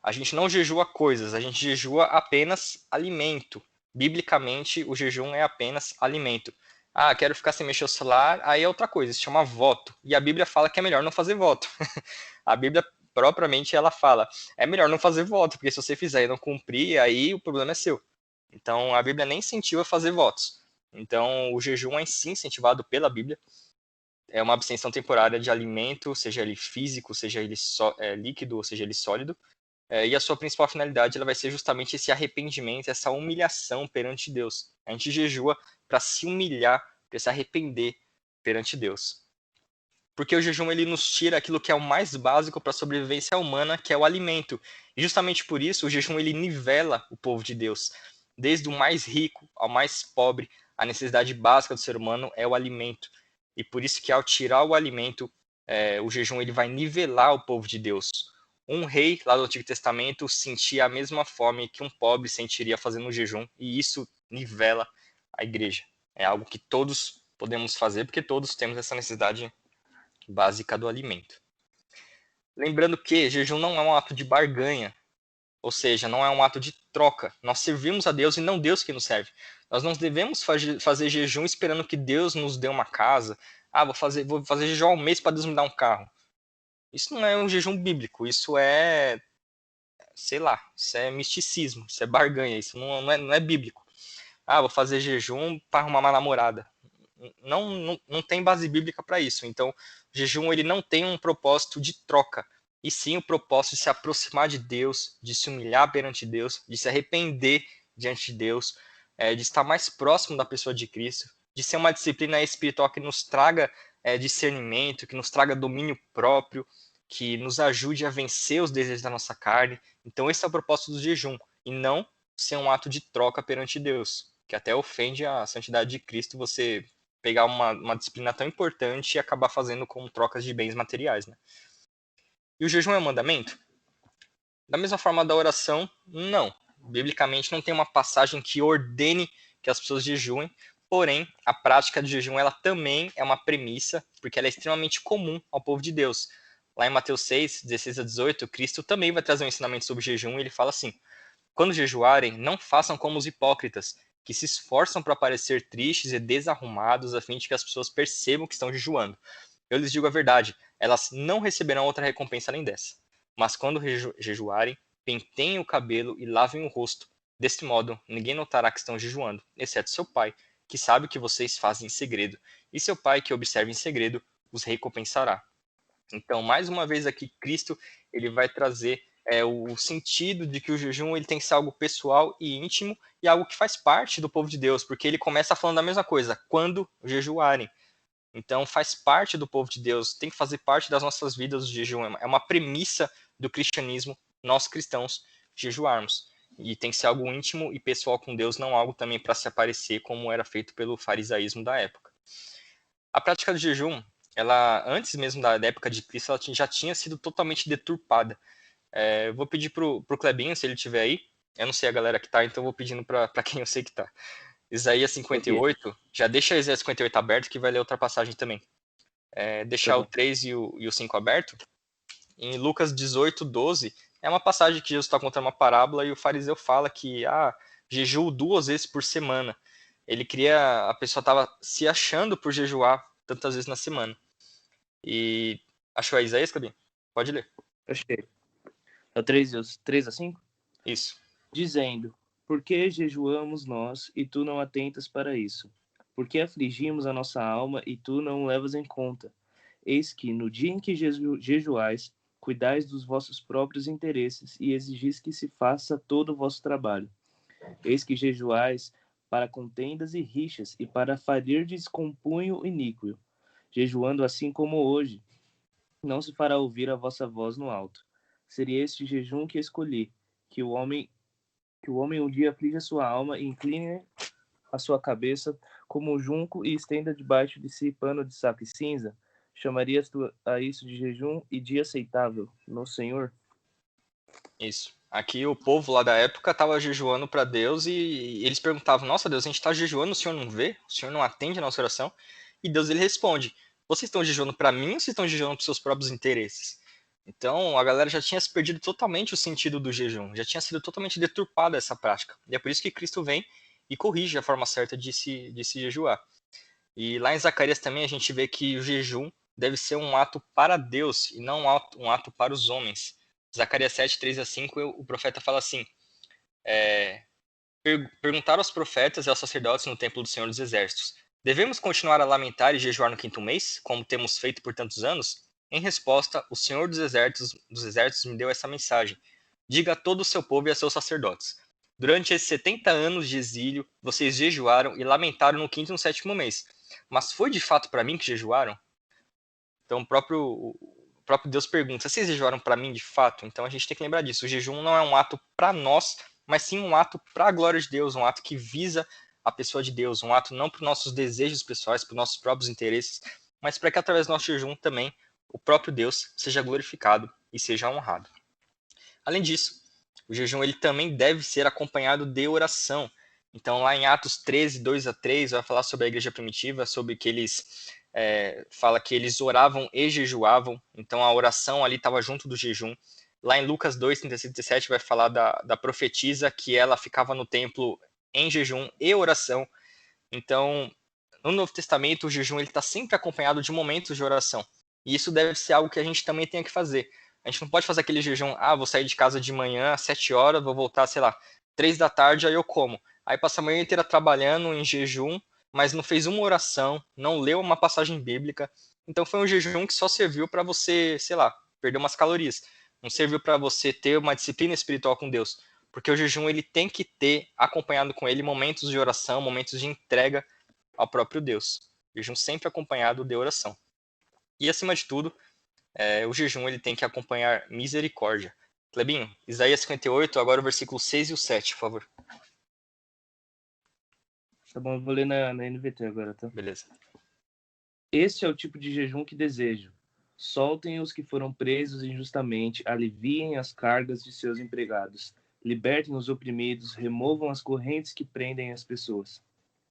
A gente não jejua coisas, a gente jejua apenas alimento. Biblicamente, o jejum é apenas alimento. Ah, quero ficar sem mexer o celular, aí é outra coisa, se chama voto. E a Bíblia fala que é melhor não fazer voto. A Bíblia, propriamente, ela fala, é melhor não fazer voto, porque se você fizer e não cumprir, aí o problema é seu. Então, a Bíblia nem incentiva a fazer votos. Então, o jejum é sim incentivado pela Bíblia. É uma abstenção temporária de alimento, seja ele físico, seja ele líquido, ou seja ele sólido. E a sua principal finalidade ela vai ser justamente esse arrependimento, essa humilhação perante Deus. A gente jejua para se humilhar, para se arrepender perante Deus. Porque o jejum ele nos tira aquilo que é o mais básico para a sobrevivência humana, que é o alimento. E justamente por isso o jejum ele nivela o povo de Deus. Desde o mais rico ao mais pobre, a necessidade básica do ser humano é o alimento. E por isso que ao tirar o alimento, o jejum ele vai nivelar o povo de Deus. Um rei lá do Antigo Testamento sentia a mesma fome que um pobre sentiria fazendo um jejum, e isso nivela a igreja. É algo que todos podemos fazer, porque todos temos essa necessidade básica do alimento. Lembrando que jejum não é um ato de barganha, ou seja, não é um ato de troca. Nós servimos a Deus e não Deus que nos serve. Nós não devemos fazer jejum esperando que Deus nos dê uma casa. Ah, vou fazer jejum um mês para Deus me dar um carro. Isso não é um jejum bíblico, isso é, sei lá, isso é misticismo, isso é barganha, isso não é bíblico. Ah, vou fazer jejum para arrumar uma namorada. Não tem base bíblica para isso. Então, o jejum ele não tem um propósito de troca, e sim o propósito de se aproximar de Deus, de se humilhar perante Deus, de se arrepender diante de Deus, de estar mais próximo da pessoa de Cristo, de ser uma disciplina espiritual que nos traga discernimento, que nos traga domínio próprio, que nos ajude a vencer os desejos da nossa carne. Então, esse é o propósito do jejum, e não ser um ato de troca perante Deus, que até ofende a santidade de Cristo você pegar uma disciplina tão importante e acabar fazendo com trocas de bens materiais, né? E o jejum é um mandamento? Da mesma forma da oração, não. Biblicamente não tem uma passagem que ordene que as pessoas jejuem, porém, a prática do jejum ela também é uma premissa, porque ela é extremamente comum ao povo de Deus. Lá em Mateus 6, 16 a 18, Cristo também vai trazer um ensinamento sobre jejum, e ele fala assim: quando jejuarem, não façam como os hipócritas, que se esforçam para parecer tristes e desarrumados, a fim de que as pessoas percebam que estão jejuando. Eu lhes digo a verdade, elas não receberão outra recompensa além dessa. Mas quando jejuarem, penteiem o cabelo e lavem o rosto. Deste modo, ninguém notará que estão jejuando, exceto seu pai, que sabe o que vocês fazem em segredo. E seu pai, que observa em segredo, os recompensará. Então, mais uma vez aqui, Cristo ele vai trazer o sentido de que o jejum ele tem que ser algo pessoal e íntimo e algo que faz parte do povo de Deus, porque ele começa falando da mesma coisa, quando jejuarem. Então, faz parte do povo de Deus, tem que fazer parte das nossas vidas o jejum. É uma premissa do cristianismo, nós cristãos, jejuarmos. E tem que ser algo íntimo e pessoal com Deus, não algo também para se aparecer, como era feito pelo farisaísmo da época. A prática do jejum, ela, antes mesmo da época de Cristo, ela já tinha sido totalmente deturpada. Eu vou pedir pro Clebinho, se ele estiver aí. Eu não sei a galera que tá, então eu vou pedindo para quem eu sei que tá. Isaías 58, já deixa Isaías 58 aberto, que vai ler outra passagem também. Deixar o 3 e o 5 aberto. Em Lucas 18, 12, é uma passagem que Jesus está contando uma parábola e o fariseu fala que jejuo 2 vezes por semana. A pessoa estava se achando por jejuar tantas vezes na semana. E achou a Isaías, Clebinho? Pode ler. Achei. É o 3 a 5? Isso. Dizendo: por que jejuamos nós e tu não atentas para isso? Por que afligimos a nossa alma e tu não levas em conta? Eis que no dia em que jejuais, cuidais dos vossos próprios interesses e exigis que se faça todo o vosso trabalho. Eis que jejuais para contendas e rixas e para farirdes com punho iníquo. Jejuando assim como hoje, não se fará ouvir a vossa voz no alto. Seria este jejum que escolhi, que o homem um dia aflige a sua alma e incline a sua cabeça como um junco e estenda debaixo de si pano de saco e cinza? Chamarias tu a isso de jejum e dia aceitável no Senhor? Isso. Aqui o povo lá da época estava jejuando para Deus e eles perguntavam: nossa Deus, a gente está jejuando, o Senhor não vê? O Senhor não atende a nossa oração? E Deus ele responde: vocês estão jejuando para mim ou vocês estão jejuando para os seus próprios interesses? Então, a galera já tinha se perdido totalmente o sentido do jejum, já tinha sido totalmente deturpada essa prática. E é por isso que Cristo vem e corrige a forma certa de se jejuar. E lá em Zacarias também a gente vê que o jejum deve ser um ato para Deus e não um ato para os homens. Zacarias 7, 3-5, o profeta fala assim, perguntaram aos profetas e aos sacerdotes no templo do Senhor dos Exércitos, devemos continuar a lamentar e jejuar no quinto mês, como temos feito por tantos anos? Em resposta, o Senhor dos Exércitos me deu essa mensagem. Diga a todo o seu povo e a seus sacerdotes. Durante esses 70 anos de exílio, vocês jejuaram e lamentaram no quinto e no sétimo mês. Mas foi de fato para mim que jejuaram? Então o próprio Deus pergunta, vocês jejuaram para mim de fato? Então a gente tem que lembrar disso. O jejum não é um ato para nós, mas sim um ato para a glória de Deus, um ato que visa a pessoa de Deus, um ato não para os nossos desejos pessoais, para os nossos próprios interesses, mas para que através do nosso jejum também o próprio Deus seja glorificado e seja honrado. Além disso, o jejum ele também deve ser acompanhado de oração. Então, lá em Atos 13, 2-3, vai falar sobre a igreja primitiva, sobre que eles fala que eles oravam e jejuavam. Então, a oração ali estava junto do jejum. Lá em Lucas 2, 36 e 37, vai falar da profetisa, que ela ficava no templo em jejum e oração. Então, no Novo Testamento, o jejum está sempre acompanhado de momentos de oração. E isso deve ser algo que a gente também tem que fazer. A gente não pode fazer aquele jejum, vou sair de casa de manhã às 7 horas, vou voltar, sei lá, 3 da tarde, aí eu como. Aí passa a manhã inteira trabalhando em jejum, mas não fez uma oração, não leu uma passagem bíblica. Então foi um jejum que só serviu para você, sei lá, perder umas calorias. Não serviu para você ter uma disciplina espiritual com Deus. Porque o jejum ele tem que ter acompanhado com ele momentos de oração, momentos de entrega ao próprio Deus. O jejum sempre acompanhado de oração. E acima de tudo, o jejum ele tem que acompanhar misericórdia. Clebinho, Isaías 58, agora o versículo 6 e o 7, por favor. Tá bom, eu vou ler na NVT agora, tá? Beleza. Este é o tipo de jejum que desejo. Soltem os que foram presos injustamente, aliviem as cargas de seus empregados, libertem os oprimidos, removam as correntes que prendem as pessoas.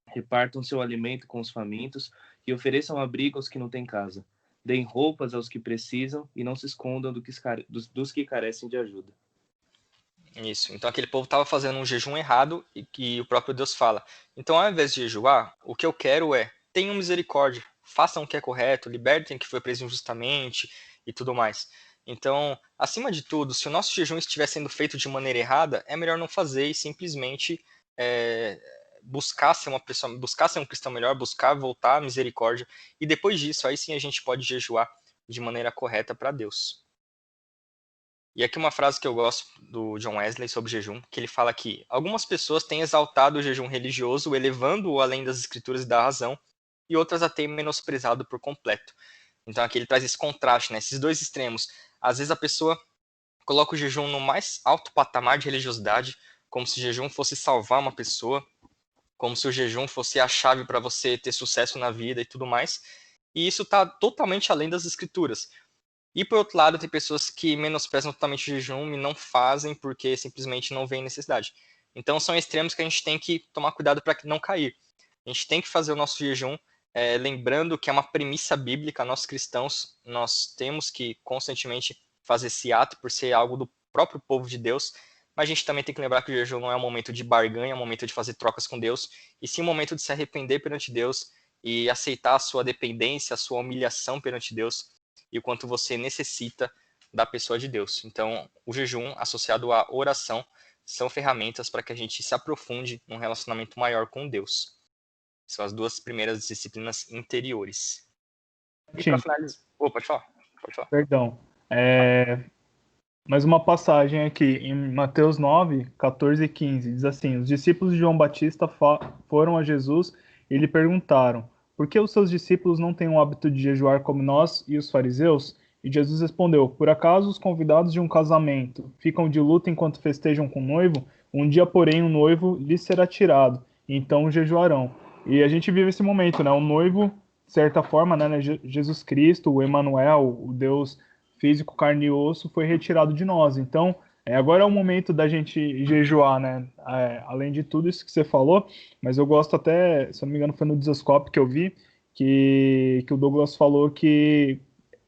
Repartam seu alimento com os famintos e ofereçam abrigo aos que não têm casa. Deem roupas aos que precisam e não se escondam dos que carecem de ajuda. Isso. Então aquele povo estava fazendo um jejum errado e que o próprio Deus fala. Então ao invés de jejuar, o que eu quero é, tenham misericórdia, façam o que é correto, libertem quem foi preso injustamente e tudo mais. Então, acima de tudo, se o nosso jejum estiver sendo feito de maneira errada, é melhor não fazer e simplesmente buscar ser uma pessoa, buscar ser um cristão melhor, buscar voltar à misericórdia. E depois disso, aí sim a gente pode jejuar de maneira correta para Deus. E aqui uma frase que eu gosto do John Wesley sobre jejum, que ele fala que algumas pessoas têm exaltado o jejum religioso, elevando-o além das escrituras e da razão, e outras a têm menosprezado por completo. Então aqui ele traz esse contraste, né? Esses dois extremos. Às vezes a pessoa coloca o jejum no mais alto patamar de religiosidade, como se o jejum fosse salvar uma pessoa, como se o jejum fosse a chave para você ter sucesso na vida e tudo mais. E isso está totalmente além das escrituras. E por outro lado, tem pessoas que menosprezam totalmente o jejum e não fazem porque simplesmente não vem necessidade. Então são extremos que a gente tem que tomar cuidado para não cair. A gente tem que fazer o nosso jejum lembrando que é uma premissa bíblica, nós cristãos, nós temos que constantemente fazer esse ato por ser algo do próprio povo de Deus, mas a gente também tem que lembrar que o jejum não é um momento de barganha, é um momento de fazer trocas com Deus, e sim um momento de se arrepender perante Deus e aceitar a sua dependência, a sua humilhação perante Deus e o quanto você necessita da pessoa de Deus. Então, o jejum associado à oração são ferramentas para que a gente se aprofunde num relacionamento maior com Deus. São as duas primeiras disciplinas interiores. E para finalizar... pode falar. Perdão. Mais uma passagem aqui, em Mateus 9, 14 e 15, diz assim, os discípulos de João Batista foram a Jesus e lhe perguntaram, por que os seus discípulos não têm o hábito de jejuar como nós e os fariseus? E Jesus respondeu, por acaso os convidados de um casamento ficam de luto enquanto festejam com o noivo? Um dia, porém, o noivo lhes será tirado, e então jejuarão. E a gente vive esse momento, né? O noivo, de certa forma, né? Jesus Cristo, o Emanuel, o Deus físico, carne e osso, foi retirado de nós. Então, agora é o momento da gente jejuar, né? Além de tudo isso que você falou, mas eu gosto até, se eu não me engano, foi no Desascope que eu vi, que o Douglas falou que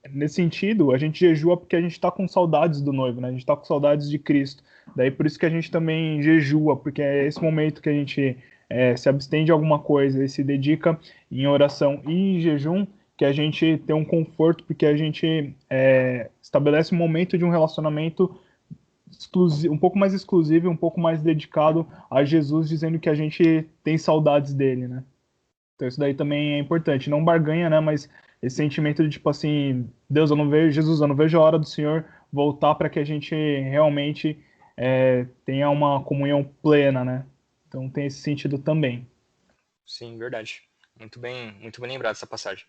nesse sentido, a gente jejua porque a gente está com saudades do noivo, né? A gente está com saudades de Cristo. Daí por isso que a gente também jejua, porque é esse momento que a gente se abstém de alguma coisa e se dedica em oração e em jejum, que a gente tem um conforto, porque a gente estabelece um momento de um relacionamento um pouco mais exclusivo, um pouco mais dedicado a Jesus, dizendo que a gente tem saudades dele, né? Então isso daí também é importante. Não barganha, né? Mas esse sentimento de tipo assim, Deus, eu não vejo, Jesus, eu não vejo a hora do Senhor voltar para que a gente realmente tenha uma comunhão plena, né? Então tem esse sentido também. Sim, verdade. Muito bem lembrado essa passagem.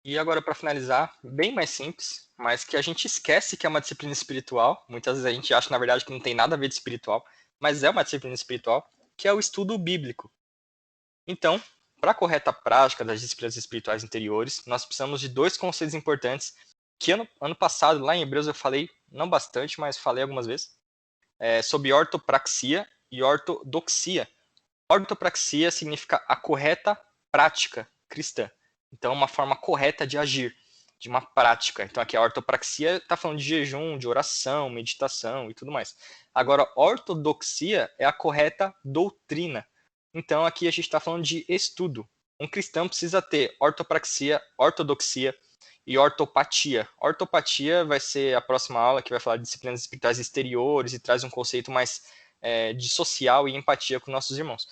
E agora, para finalizar, bem mais simples, mas que a gente esquece que é uma disciplina espiritual. Muitas vezes a gente acha, na verdade, que não tem nada a ver de espiritual, mas é uma disciplina espiritual, que é o estudo bíblico. Então, para a correta prática das disciplinas espirituais interiores, nós precisamos de 2 conceitos importantes, que ano passado, lá em Hebreus, eu falei, não bastante, mas falei algumas vezes, sobre ortopraxia e ortodoxia. Ortopraxia significa a correta prática cristã. Então, uma forma correta de agir, de uma prática. Então, aqui a ortopraxia está falando de jejum, de oração, meditação e tudo mais. Agora, ortodoxia é a correta doutrina. Então, aqui a gente está falando de estudo. Um cristão precisa ter ortopraxia, ortodoxia e ortopatia. Ortopatia vai ser a próxima aula, que vai falar de disciplinas espirituais exteriores e traz um conceito mais de social e empatia com nossos irmãos.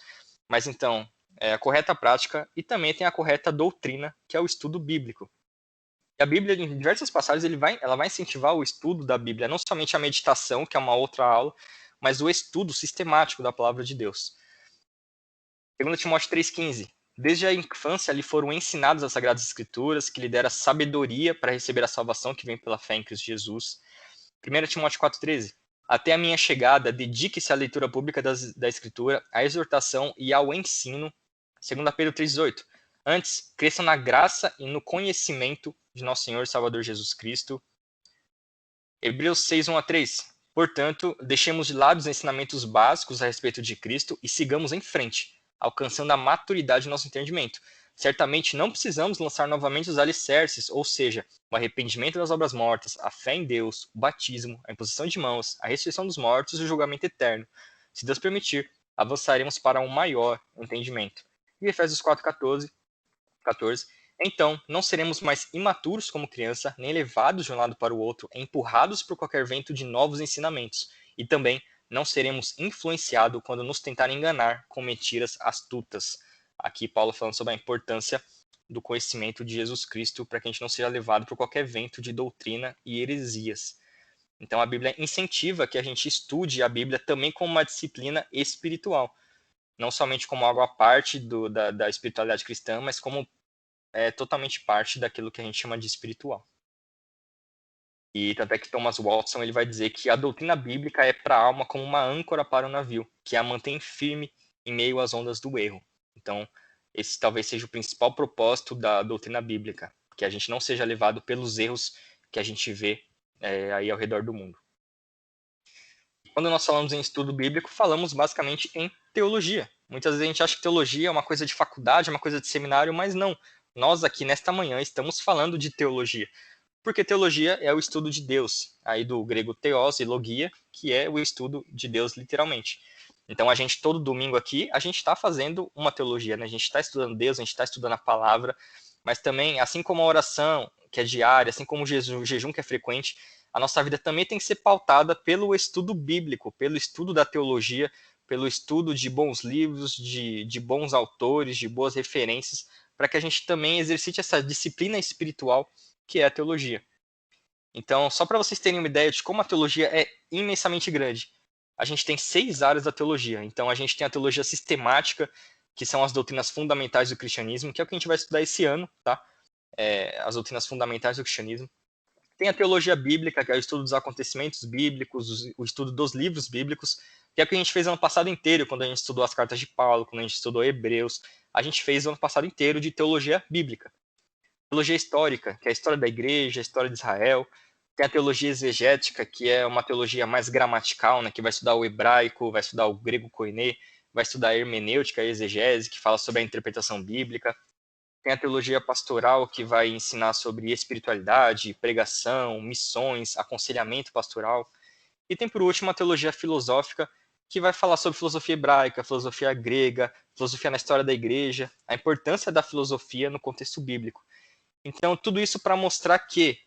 Mas então, a correta prática e também tem a correta doutrina, que é o estudo bíblico. E a Bíblia, em diversas passagens, ela vai incentivar o estudo da Bíblia, não somente a meditação, que é uma outra aula, mas o estudo sistemático da palavra de Deus. 2 Timóteo 3,15. Desde a infância lhe foram ensinadas as Sagradas Escrituras, que lhe dera sabedoria para receber a salvação que vem pela fé em Cristo Jesus. 1 Timóteo 4,13. Até a minha chegada, dedique-se à leitura pública da Escritura, à exortação e ao ensino. 2 Pedro 3,18. Antes, cresçam na graça e no conhecimento de nosso Senhor e Salvador Jesus Cristo. Hebreus 6:1-3. Portanto, deixemos de lado os ensinamentos básicos a respeito de Cristo e sigamos em frente, alcançando a maturidade do nosso entendimento. Certamente não precisamos lançar novamente os alicerces, ou seja, o arrependimento das obras mortas, a fé em Deus, o batismo, a imposição de mãos, a ressurreição dos mortos e o julgamento eterno. Se Deus permitir, avançaremos para um maior entendimento. E Efésios 4:14. Então, não seremos mais imaturos como criança, nem levados de um lado para o outro, empurrados por qualquer vento de novos ensinamentos. E também não seremos influenciados quando nos tentarem enganar com mentiras astutas. Aqui Paulo falando sobre a importância do conhecimento de Jesus Cristo para que a gente não seja levado por qualquer vento de doutrina e heresias. Então a Bíblia incentiva que a gente estude a Bíblia também como uma disciplina espiritual. Não somente como algo à parte da espiritualidade cristã, mas como totalmente parte daquilo que a gente chama de espiritual. E até que Thomas Watson ele vai dizer que a doutrina bíblica é para a alma como uma âncora para o navio, que a mantém firme em meio às ondas do erro. Então, esse talvez seja o principal propósito da doutrina bíblica, que a gente não seja levado pelos erros que a gente vê aí ao redor do mundo. Quando nós falamos em estudo bíblico, falamos basicamente em teologia. Muitas vezes a gente acha que teologia é uma coisa de faculdade, uma coisa de seminário, mas não. Nós aqui nesta manhã estamos falando de teologia, porque teologia é o estudo de Deus, aí do grego theos e logia, que é o estudo de Deus literalmente. Então a gente todo domingo aqui, a gente está fazendo uma teologia, né? A gente está estudando Deus, a gente está estudando a palavra, mas também, assim como a oração, que é diária, assim como o jejum que é frequente, a nossa vida também tem que ser pautada pelo estudo bíblico, pelo estudo da teologia, pelo estudo de bons livros, de bons autores, de boas referências, para que a gente também exercite essa disciplina espiritual que é a teologia. Então, só para vocês terem uma ideia de como a teologia é imensamente grande, a gente tem 6 áreas da teologia. Então, a gente tem a teologia sistemática, que são as doutrinas fundamentais do cristianismo, que é o que a gente vai estudar esse ano, tá? As doutrinas fundamentais do cristianismo. Tem a teologia bíblica, que é o estudo dos acontecimentos bíblicos, o estudo dos livros bíblicos, que é o que a gente fez ano passado inteiro, quando a gente estudou as cartas de Paulo, quando a gente estudou Hebreus. A gente fez o ano passado inteiro de teologia bíblica. Teologia histórica, que é a história da igreja, a história de Israel. Tem a teologia exegética, que é uma teologia mais gramatical, né, que vai estudar o hebraico, vai estudar o grego koiné, vai estudar a hermenêutica, a exegese, que fala sobre a interpretação bíblica. Tem a teologia pastoral, que vai ensinar sobre espiritualidade, pregação, missões, aconselhamento pastoral. E tem, por último, a teologia filosófica, que vai falar sobre filosofia hebraica, filosofia grega, filosofia na história da igreja, a importância da filosofia no contexto bíblico. Então, tudo isso para mostrar que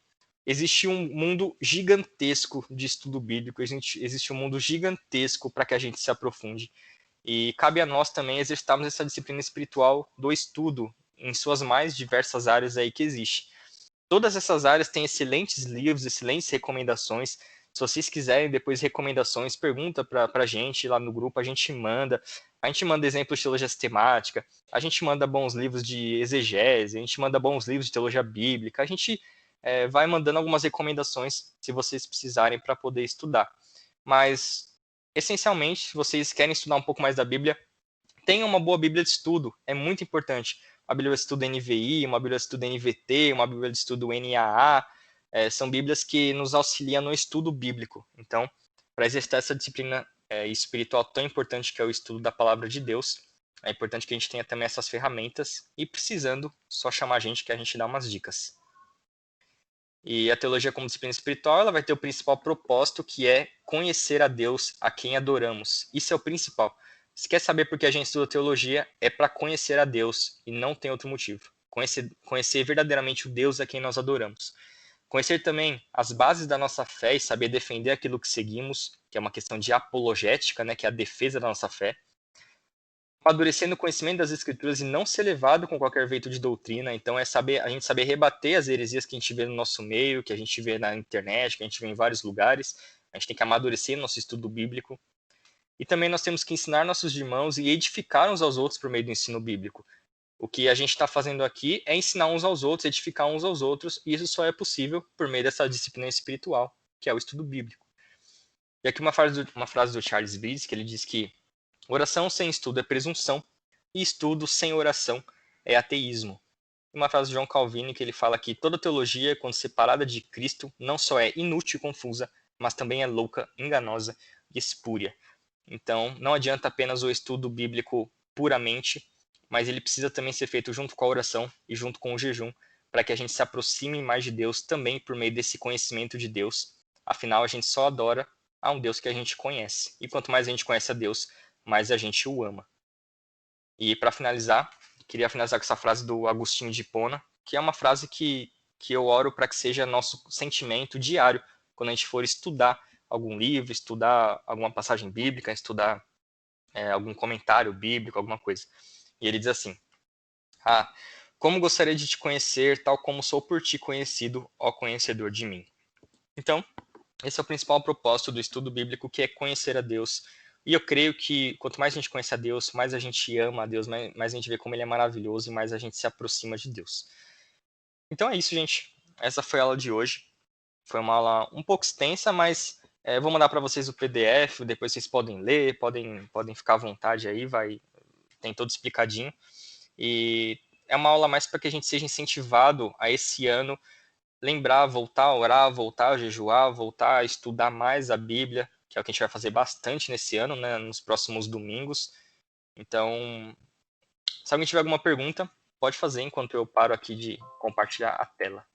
existe um mundo gigantesco de estudo bíblico, existe um mundo gigantesco para que a gente se aprofunde. E cabe a nós também exercitarmos essa disciplina espiritual do estudo em suas mais diversas áreas aí que existe. Todas essas áreas têm excelentes livros, excelentes recomendações. Se vocês quiserem depois recomendações, pergunta para a gente lá no grupo, a gente manda. A gente manda exemplos de teologia sistemática, a gente manda bons livros de exegese, a gente manda bons livros de teologia bíblica, a gente vai mandando algumas recomendações se vocês precisarem para poder estudar. Mas, essencialmente, se vocês querem estudar um pouco mais da Bíblia, tenham uma boa Bíblia de estudo, é muito importante. Uma Bíblia de estudo NVI, uma Bíblia de estudo NVT, uma Bíblia de estudo NAA, são Bíblias que nos auxiliam no estudo bíblico. Então, para exercitar essa disciplina espiritual tão importante que é o estudo da palavra de Deus, é importante que a gente tenha também essas ferramentas e, precisando, só chamar a gente que a gente dá umas dicas. E a teologia como disciplina espiritual, ela vai ter o principal propósito, que é conhecer a Deus, a quem adoramos. Isso é o principal. Se quer saber por que a gente estuda teologia, é para conhecer a Deus e não tem outro motivo. Conhecer verdadeiramente o Deus a quem nós adoramos. Conhecer também as bases da nossa fé e saber defender aquilo que seguimos, que é uma questão de apologética, né, que é a defesa da nossa fé. Amadurecer no conhecimento das Escrituras e não ser levado com qualquer vento de doutrina. Então a gente saber rebater as heresias que a gente vê no nosso meio, que a gente vê na internet, que a gente vê em vários lugares. A gente tem que amadurecer nosso estudo bíblico. E também nós temos que ensinar nossos irmãos e edificar uns aos outros por meio do ensino bíblico. O que a gente está fazendo aqui é ensinar uns aos outros, edificar uns aos outros, e isso só é possível por meio dessa disciplina espiritual, que é o estudo bíblico. E aqui uma frase do Charles Bridges, que ele diz que oração sem estudo é presunção, e estudo sem oração é ateísmo. E uma frase de John Calvin, que ele fala que toda teologia, quando separada de Cristo, não só é inútil e confusa, mas também é louca, enganosa e espúria. Então, não adianta apenas o estudo bíblico puramente, mas ele precisa também ser feito junto com a oração e junto com o jejum, para que a gente se aproxime mais de Deus também por meio desse conhecimento de Deus. Afinal, a gente só adora a um Deus que a gente conhece. E quanto mais a gente conhece a Deus, mais a gente o ama. E para finalizar, queria finalizar com essa frase do Agostinho de Hipona, que é uma frase que eu oro para que seja nosso sentimento diário quando a gente for estudar algum livro, estudar alguma passagem bíblica, estudar algum comentário bíblico, alguma coisa. E ele diz assim: como gostaria de te conhecer, tal como sou por ti conhecido, ó conhecedor de mim. Então, esse é o principal propósito do estudo bíblico, que é conhecer a Deus. E eu creio que quanto mais a gente conhece a Deus, mais a gente ama a Deus, mais a gente vê como Ele é maravilhoso e mais a gente se aproxima de Deus. Então é isso, gente. Essa foi a aula de hoje. Foi uma aula um pouco extensa, mas vou mandar para vocês o PDF, depois vocês podem ler, podem ficar à vontade aí, tem todo explicadinho. E é uma aula mais para que a gente seja incentivado a esse ano lembrar, voltar a orar, voltar a jejuar, voltar a estudar mais a Bíblia, que é o que a gente vai fazer bastante nesse ano, né, nos próximos domingos. Então, se alguém tiver alguma pergunta, pode fazer enquanto eu paro aqui de compartilhar a tela.